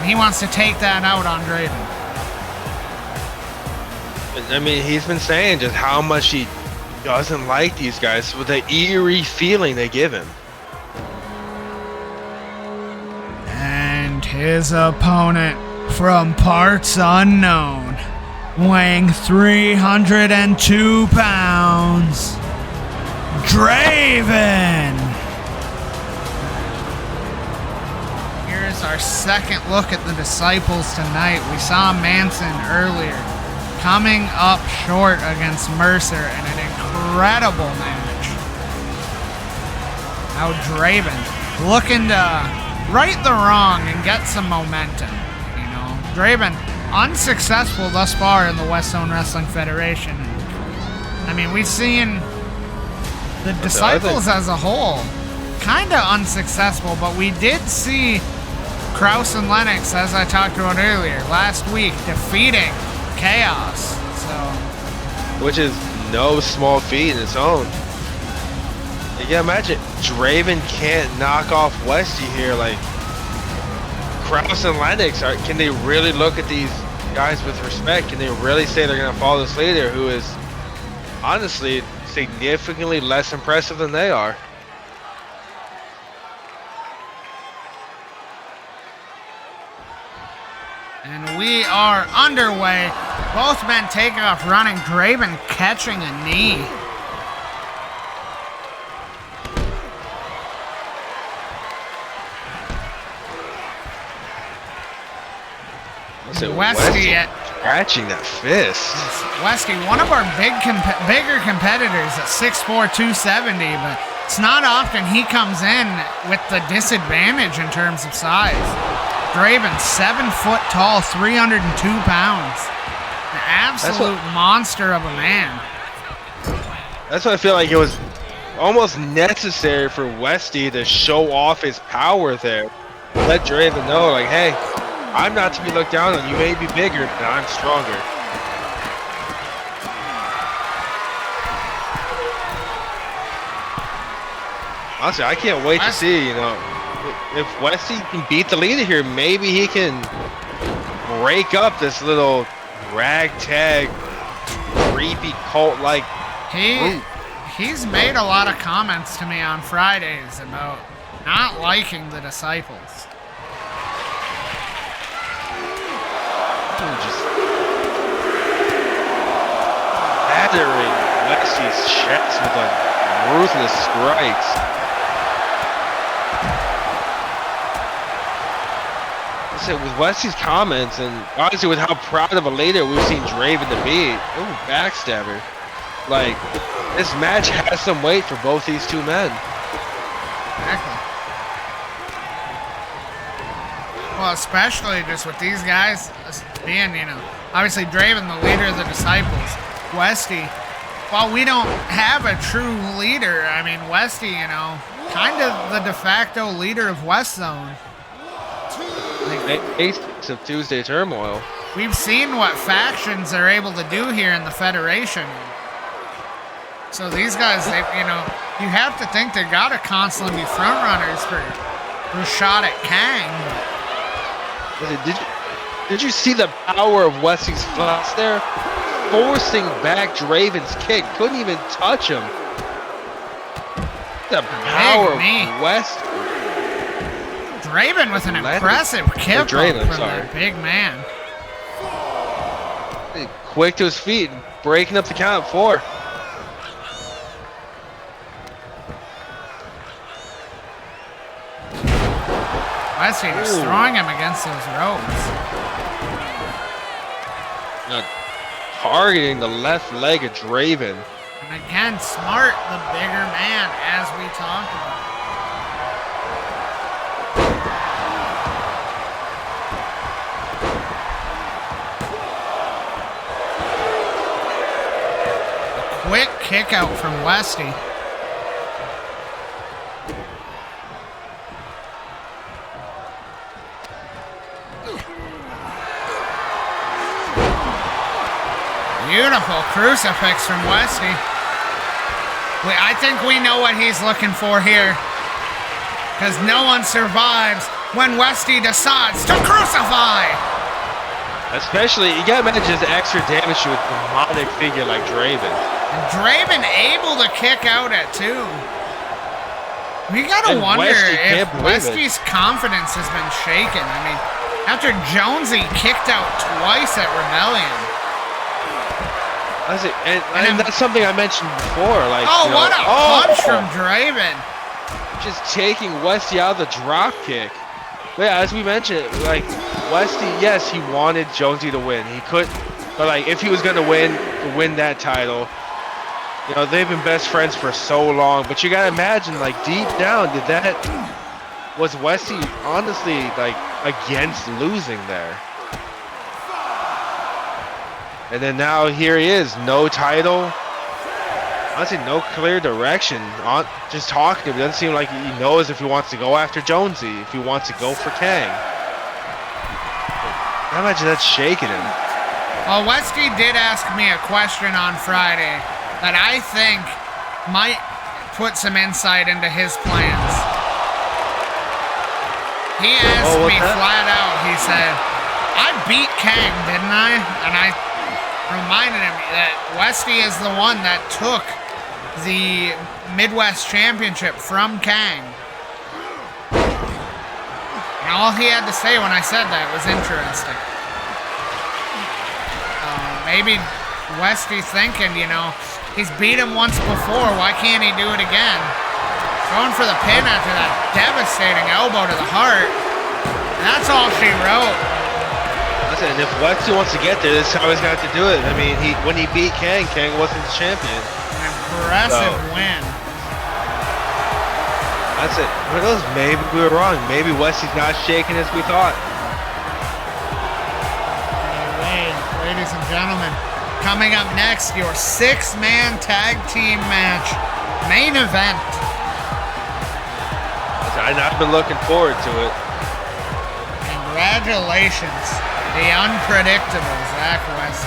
And he wants to take that out on Draven. I mean, he's been saying just how much he doesn't like these guys with the eerie feeling they give him. And his opponent from parts unknown, weighing 302 pounds, Draven. Here's our second look at the Disciples tonight. We saw Manson earlier, coming up short against Mercer in an incredible match. Now Draven looking to right the wrong and get some momentum. Draven, unsuccessful thus far in the WestZone Wrestling Federation. I mean, we've seen the Disciples as a whole kind of unsuccessful, but we did see Kraus and Lennox, as I talked about earlier, last week, defeating Kaos. Which is no small feat in its own. Yeah, imagine Draven can't knock off Westy here, like. Kraus and Lennox, can they really look at these guys with respect? Can they really say they're going to follow this leader who is honestly significantly less impressive than they are? And we are underway. Both men take off running. Draven catching a knee. Westy scratching that fist. Westy, one of our bigger competitors at 6'4", 270, but it's not often he comes in with the disadvantage in terms of size. Draven, 7 foot tall, 302 pounds. An absolute monster of a man. That's why I feel like it was almost necessary for Westy to show off his power there. Let Draven know, like, hey, I'm not to be looked down on. You may be bigger, but I'm stronger. Honestly, I can't wait to see, if Westy can beat the leader here, maybe he can break up this little ragtag, creepy cult-like group. He's made a lot of comments to me on Fridays about not liking the Disciples. Just battering Westy's chest with like ruthless strikes. With Westy's comments and obviously with how proud of a leader we've seen Draven to be, ooh, backstabber. Like, this match has some weight for both these two men. Exactly. Well, especially just with these guys being, obviously Draven, the leader of the Disciples. Westy, while we don't have a true leader, I mean, Westy, kind of the de facto leader of WestZone. Like, Ace of Tuesday Turmoil. We've seen what factions are able to do here in the Federation. So these guys, they, you know, you have to think they gotta constantly be front runners for a shot at Kang. Did you see the power of Westy's flash there? Forcing back Draven's kick, couldn't even touch him. The power of Westy. Draven with an impressive kick from that big man. Quick to his feet, breaking up the count at 4. Westy just throwing him against those ropes. Targeting the left leg of Draven. And again, Smart, the bigger man, as we talked about. A quick kick out from Westy. Beautiful crucifix from Westy. I think we know what he's looking for here. Because no one survives when Westy decides to crucify. Especially, you gotta imagine just extra damage to a demonic figure like Draven. And Draven able to kick out at 2. We gotta wonder if Westy's confidence has been shaken. I mean, after Jonesy kicked out twice at Rebellion. And that's something I mentioned before. Like, what a punch from Draven! Just taking Westy out of the drop kick. But yeah, as we mentioned, like Westy, yes, he wanted Jonesy to win. He could, but like if he was gonna win that title, you know, they've been best friends for so long. But you gotta imagine, like deep down, was Westy honestly like against losing there? And then now here he is, no title. Honestly, no clear direction. Just talking to him, it doesn't seem like he knows if he wants to go after Jonesy, if he wants to go for Kang. I imagine that's shaking him. Well, Westy did ask me a question on Friday that I think might put some insight into his plans. He asked me flat out, he said, I beat Kang, didn't I? And I reminded him that Westy is the one that took the Midwest Championship from Kang. And all he had to say when I said that was interesting. Maybe Westy's thinking, you know, he's beat him once before, why can't he do it again? Going for the pin after that devastating elbow to the heart. And that's all she wrote. And if Westy wants to get there, this is how he's got to do it. I mean, when he beat Kang, Kang wasn't the champion. An impressive win. That's it. Who knows? Maybe we were wrong. Maybe Westy's not shaking as we thought. Anyway, ladies and gentlemen, coming up next, your 6-man tag team match main event. I've been looking forward to it. Congratulations. The unpredictable Zach Westy.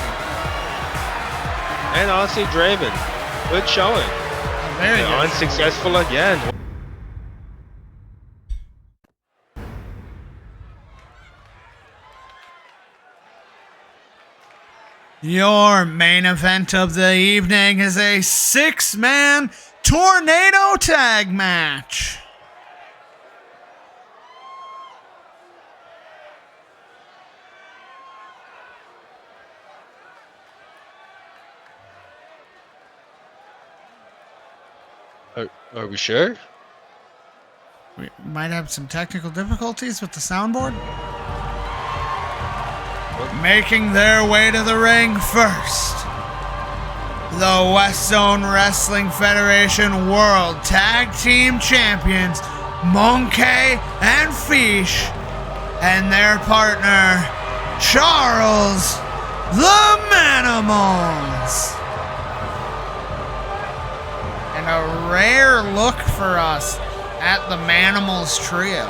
And honestly, Draven. Good showing. Very good. Unsuccessful again. Your main event of the evening is a 6-man tornado tag match. Are we sure? We might have some technical difficulties with the soundboard. Making their way to the ring first, the WestZone Wrestling Federation World Tag Team Champions, Mon-K and FEEEEESH, and their partner, Charles the Manimals. And a rare look for us at the Manimals trio.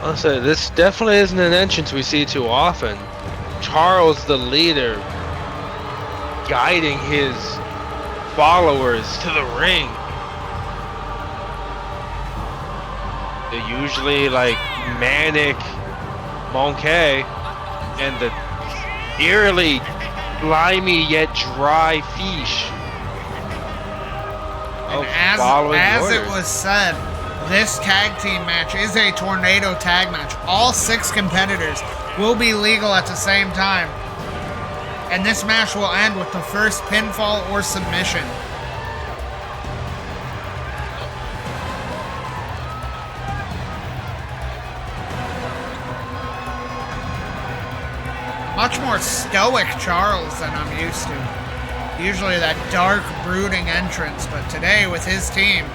I'll say this definitely isn't an entrance we see too often. Charles, the leader, guiding his followers to the ring. The usually like manic Mon-K and the eerily slimy yet dry FEEEEESH. As it was said, this tag team match is a tornado tag match. All 6 competitors will be legal at the same time. And this match will end with the first pinfall or submission. Much more stoic Charles than I'm used to. Usually that dark, brooding entrance, but today with his team,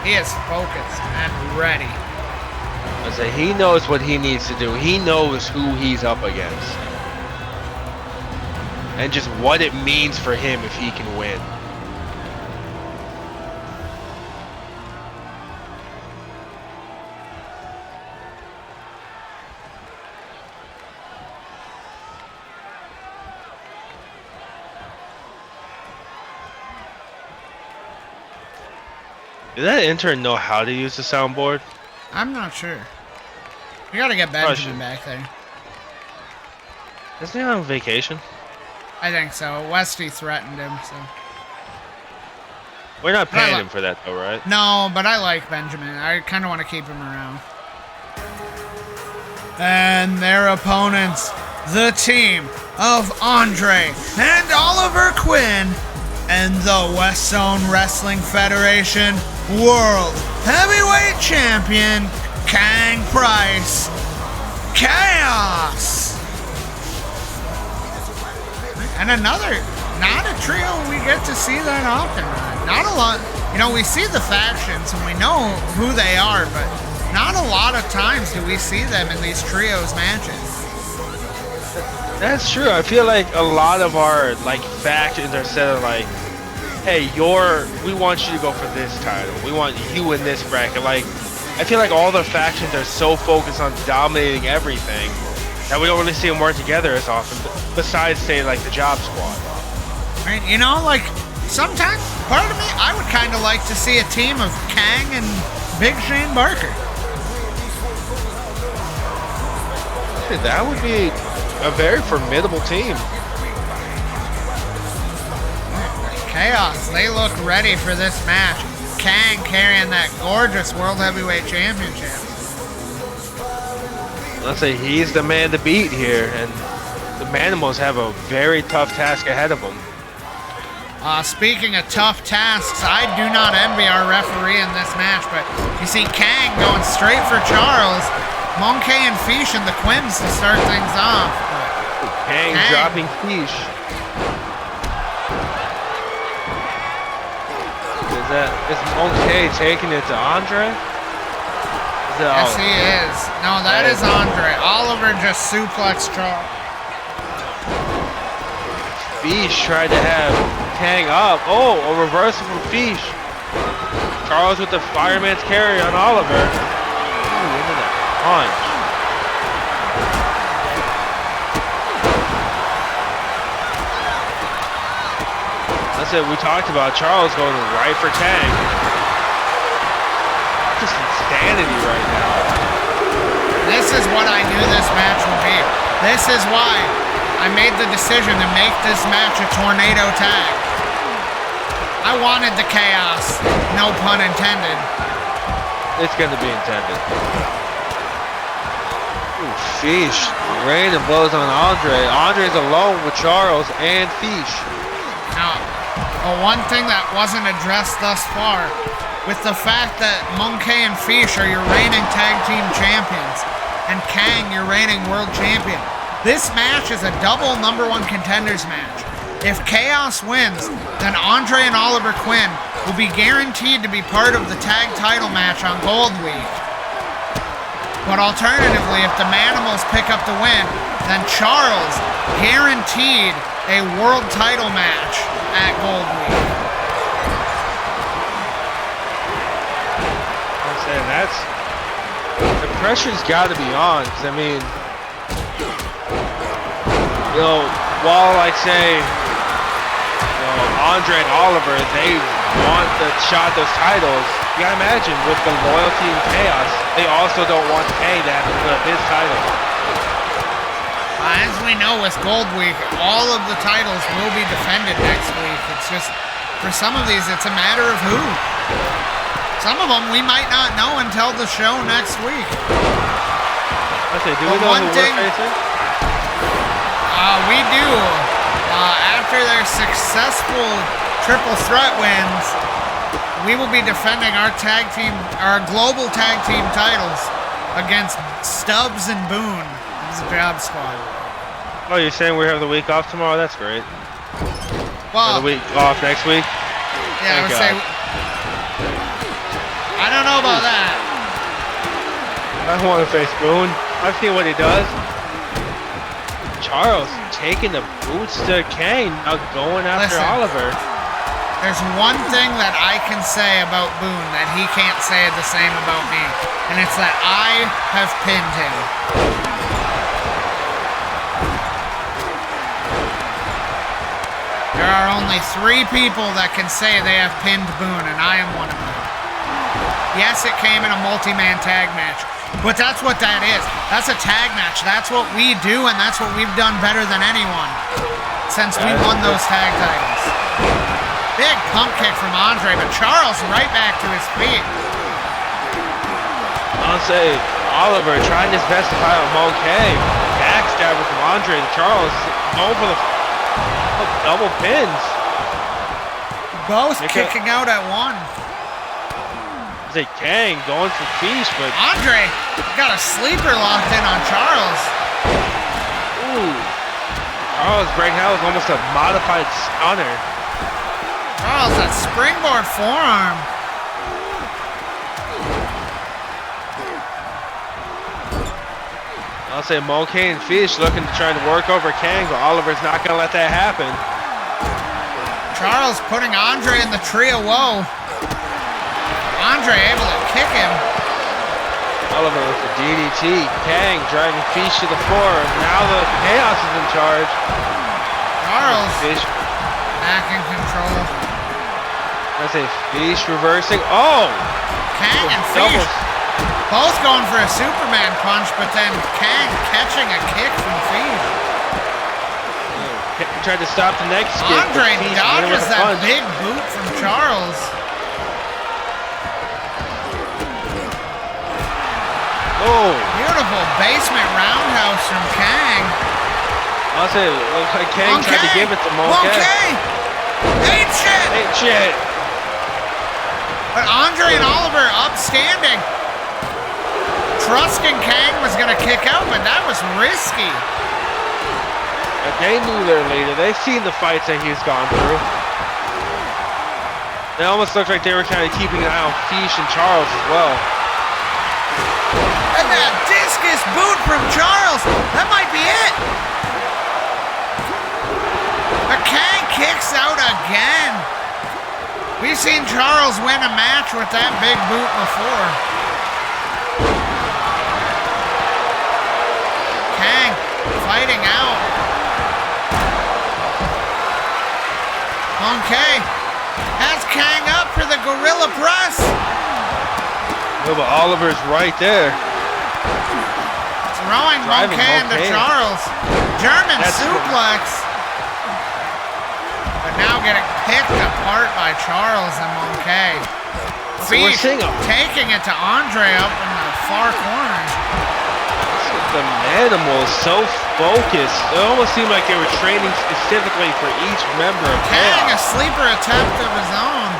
he is focused and ready. I say he knows what he needs to do. He knows who he's up against. And just what it means for him if he can win. Did that intern know how to use the soundboard? I'm not sure. We gotta get Benjamin back there. Isn't he on vacation? I think so. Westy threatened him, so. We're not paying him for that though, right? No, but I like Benjamin. I kind of want to keep him around. And their opponents, the team of Andre and Oliver Quinn and the WestZone Wrestling Federation World Heavyweight Champion, Kang Price, Kaos. And another, not a trio we get to see that often. Not a lot. You know, we see the factions and we know who they are, but not a lot of times do we see them in these trios matches. That's true. I feel like a lot of our like factions are set of like, hey, we want you to go for this title. We want you in this bracket. Like, I feel like all the factions are so focused on dominating everything that we don't really see them work together as often, besides, say, like, the Job Squad. Right, you know, like, sometimes, part of me, I would kind of like to see a team of Kang and Big Shane Barker. That would be a very formidable team. Kaos, they look ready for this match. Kang carrying that gorgeous World Heavyweight Championship. Let's say he's the man to beat here, and the Manimals have a very tough task ahead of them. Speaking of tough tasks, I do not envy our referee in this match, but you see Kang going straight for Charles, Mon-K and FEEEEESH and the Quinns to start things off. Kang dropping FEEEEESH. Is Mon-K taking it to Andre? Yes, he is. No, that is Andre. Oliver just suplexed Charles. FEEEEESH tried to have Kang up. Oh, a reversal from FEEEEESH. Charles with the fireman's carry on Oliver. Ooh, into that punch. That's it. We talked about Charles going right for Kang. Just insanity right now. This is what I knew this match would be. This is why I made the decision to make this match a tornado tag. I wanted the chaos, no pun intended. It's going to be intended. Ooh, FEEEEESH. Rain and blows on Andre. Andre's alone with Charles and FEEEEESH. Now, one thing that wasn't addressed thus far, with the fact that Mon-K and FEEEEESH are your reigning tag team champions, and Kang your reigning world champion, this match is a double #1 contenders match. If Kaos wins, then Andre and Oliver Quinn will be guaranteed to be part of the tag title match on Gold Week. But alternatively, if the Manimals pick up the win, then Charles guaranteed a world title match at Gold Week. I'm saying that's a pressure's got to be on. Because, I mean, you know, while, like, say, you know, Andre and Oliver, they want to shot those titles. You gotta imagine, with the loyalty and chaos, they also don't want Kang to have to put up his title. As we know with Gold Week, all of the titles will be defended next week. It's just, for some of these, it's a matter of who. Some of them we might not know until the show next week. Okay, do we know who we're facing? We do. After their successful triple threat wins, we will be defending our global tag team titles against Stubbs and Boone. It's a job squad. Oh, you're saying we have the week off tomorrow? That's great. Well, or the week off next week? Yeah, I would say. I don't know about that. I don't want to face Boone. I've seen what he does. Charles taking the boots to Kang, now going after Oliver. There's one thing that I can say about Boone that he can't say the same about me, and it's that I have pinned him. There are only 3 people that can say they have pinned Boone, and I am one of them. Yes, it came in a multi-man tag match, but that's what that is. That's a tag match. That's what we do, and that's what we've done better than anyone since we won those tag titles. Big pump kick from Andre, but Charles right back to his feet. I'll say Oliver trying his best to pile on Mon-K. Backstabber from Andre and Charles going for the double pins. Both kicking out at one. Kang going for FEEEEESH, but Andre got a sleeper locked in on Charles. Ooh. Charles breaking out with almost a modified stunner. Charles, that springboard forearm. I'll say Mon-K and FEEEEESH looking to try to work over Kang, but Oliver's not going to let that happen. Charles putting Andre in the tree of woe. Andre able to kick him. Oliver with the DDT. Kang driving FEEEEESH to the floor. Now the Kaos is in charge. Charles back in control. I say FEEEEESH reversing. Oh! Kang and FEEEEESH both going for a Superman punch, but then Kang catching a kick from FEEEEESH. Tried to stop the next kick. Andre dodges that big boot from Charles. Oh! Beautiful basement roundhouse from Kang. I'll say, it looks like Kang tried to give it to Mon-K. Ain't shit! Ain't shit! But Andre and Oliver upstanding. Trusting Kang was going to kick out, but that was risky. But they knew their leader. They've seen the fights that he's gone through. It almost looked like they were kind of keeping an eye on FEEEEEESH and Charles as well. And that discus boot from Charles. That might be it. But Kang kicks out again. We've seen Charles win a match with that big boot before. Kang fighting out. Mon-K has Kang up for the Gorilla Press. No, but Oliver's right there. Throwing Mon-K into Charles. German suplex. But now getting picked apart by Charles and Mon-K. FEEEEEESH taking it to Andre up in the far corner. The Manimals so focused. It almost seemed like they were training specifically for each member of Kang, a Chaos. sleeper attempt of his own.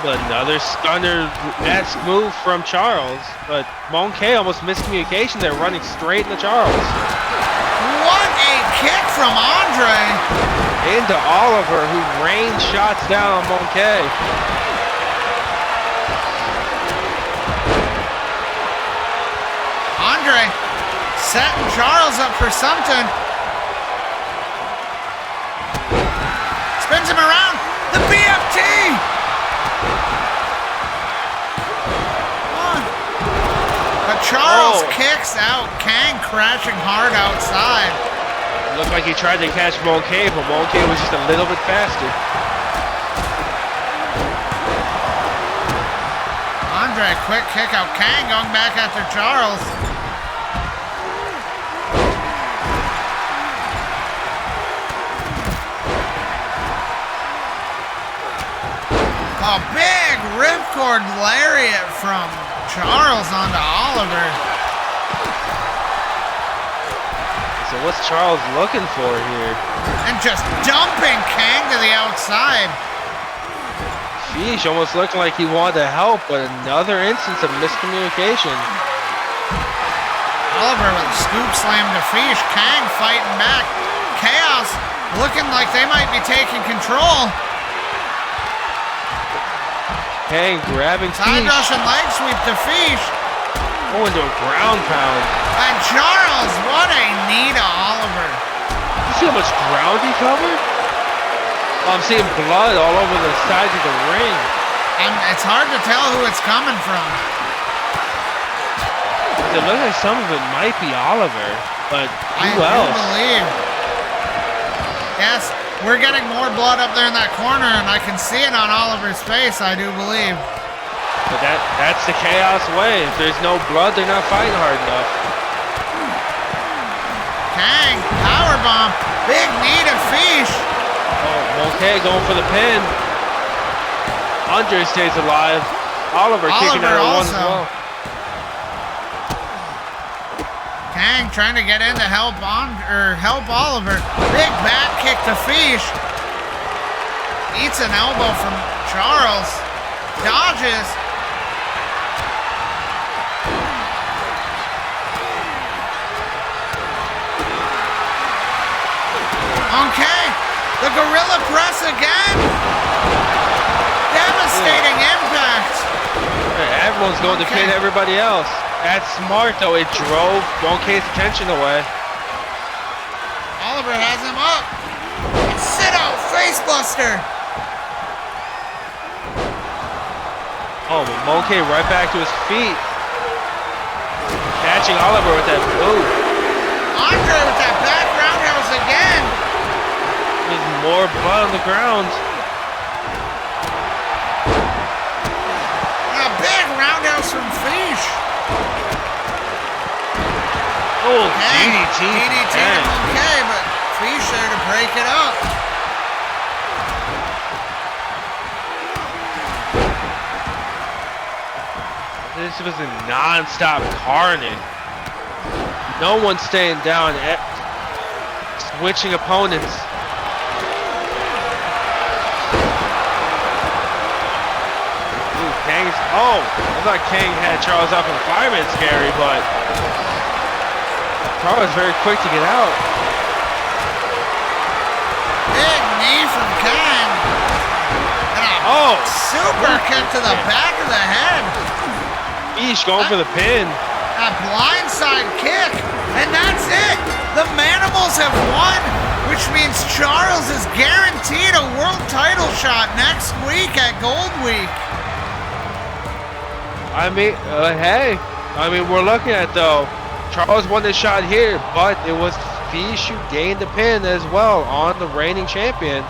Another stunner-esque move from Charles, but Mon-K almost missed communication there, running straight into Charles. What a kick from Andre! Into Oliver, who rained shots down on Mon-K. Andre setting Charles up for something. Spins him around. The BFT! But Charles kicks out Kang, crashing hard outside. Looked like he tried to catch Mon-K, but Mon-K was just a little bit faster. Andre, quick kick out. Kang going back after Charles. A big ripcord lariat from Charles onto Oliver. So what's Charles looking for here? And just dumping Kang to the outside. FEEEEESH almost looking like he wanted to help, but another instance of miscommunication. Oliver with a scoop slam to FEEEEESH. Kang fighting back. Kaos looking like they might be taking control. Kang grabbing Side FEEEEEESH. Russian leg sweep to FEEEEEESH. Going to a ground pound. And Charles, what a knee to Oliver. You see how much ground he covered? I'm seeing blood all over the sides of the ring. It's hard to tell who it's coming from. It looks like some of it might be Oliver, but who else? I do believe. Yes, we're getting more blood up there in that corner, and I can see it on Oliver's face, I do believe. But that's the Kaos way. If there's no blood, they're not fighting hard enough. Kang, powerbomb, big knee to FEEEEESH. Oh, Mon-K going for the pin. Andre stays alive. Oliver kicking out of one as well. Kang trying to get in to help Oliver. Big back kick to FEEEEESH. Eats an elbow from Charles. Dodges. Mon-K, the gorilla press again. Devastating impact. Everyone's going to pin everybody else. That's smart though. It drove Mon-K's attention away. Oliver has him up. Sit out, facebuster. Oh, but Mon-K right back to his feet. Catching Oliver with that boot. Andre with that back roundhouse again. There's more blood on the ground. And a big roundhouse from FEEEEEESH. Oh, DDT. DDT to Mon-K, but FEEEEEESH there to break it up. This was a non-stop carnage. No one's staying down. Switching opponents. Ooh, Kang's. Oh, I thought Kang had Charles up in fireman scary, but Charles was very quick to get out. Big knee from Kang. And a super kick to the back of the head. FEEEEEESH going for the pin. A blindside kick, and that's it. The Manimals have won, which means Charles is guaranteed a world title shot next week at Gold Week. I mean, hey. I mean, we're looking at though. Charles won this shot here, but it was FEEEEEESH who gained the pin as well on the reigning champion.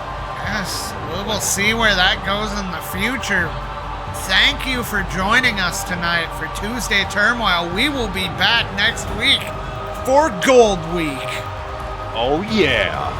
Yes, we will see where that goes in the future. Thank you for joining us tonight for Tuesday Turmoil. We will be back next week for Gold Week. Oh yeah.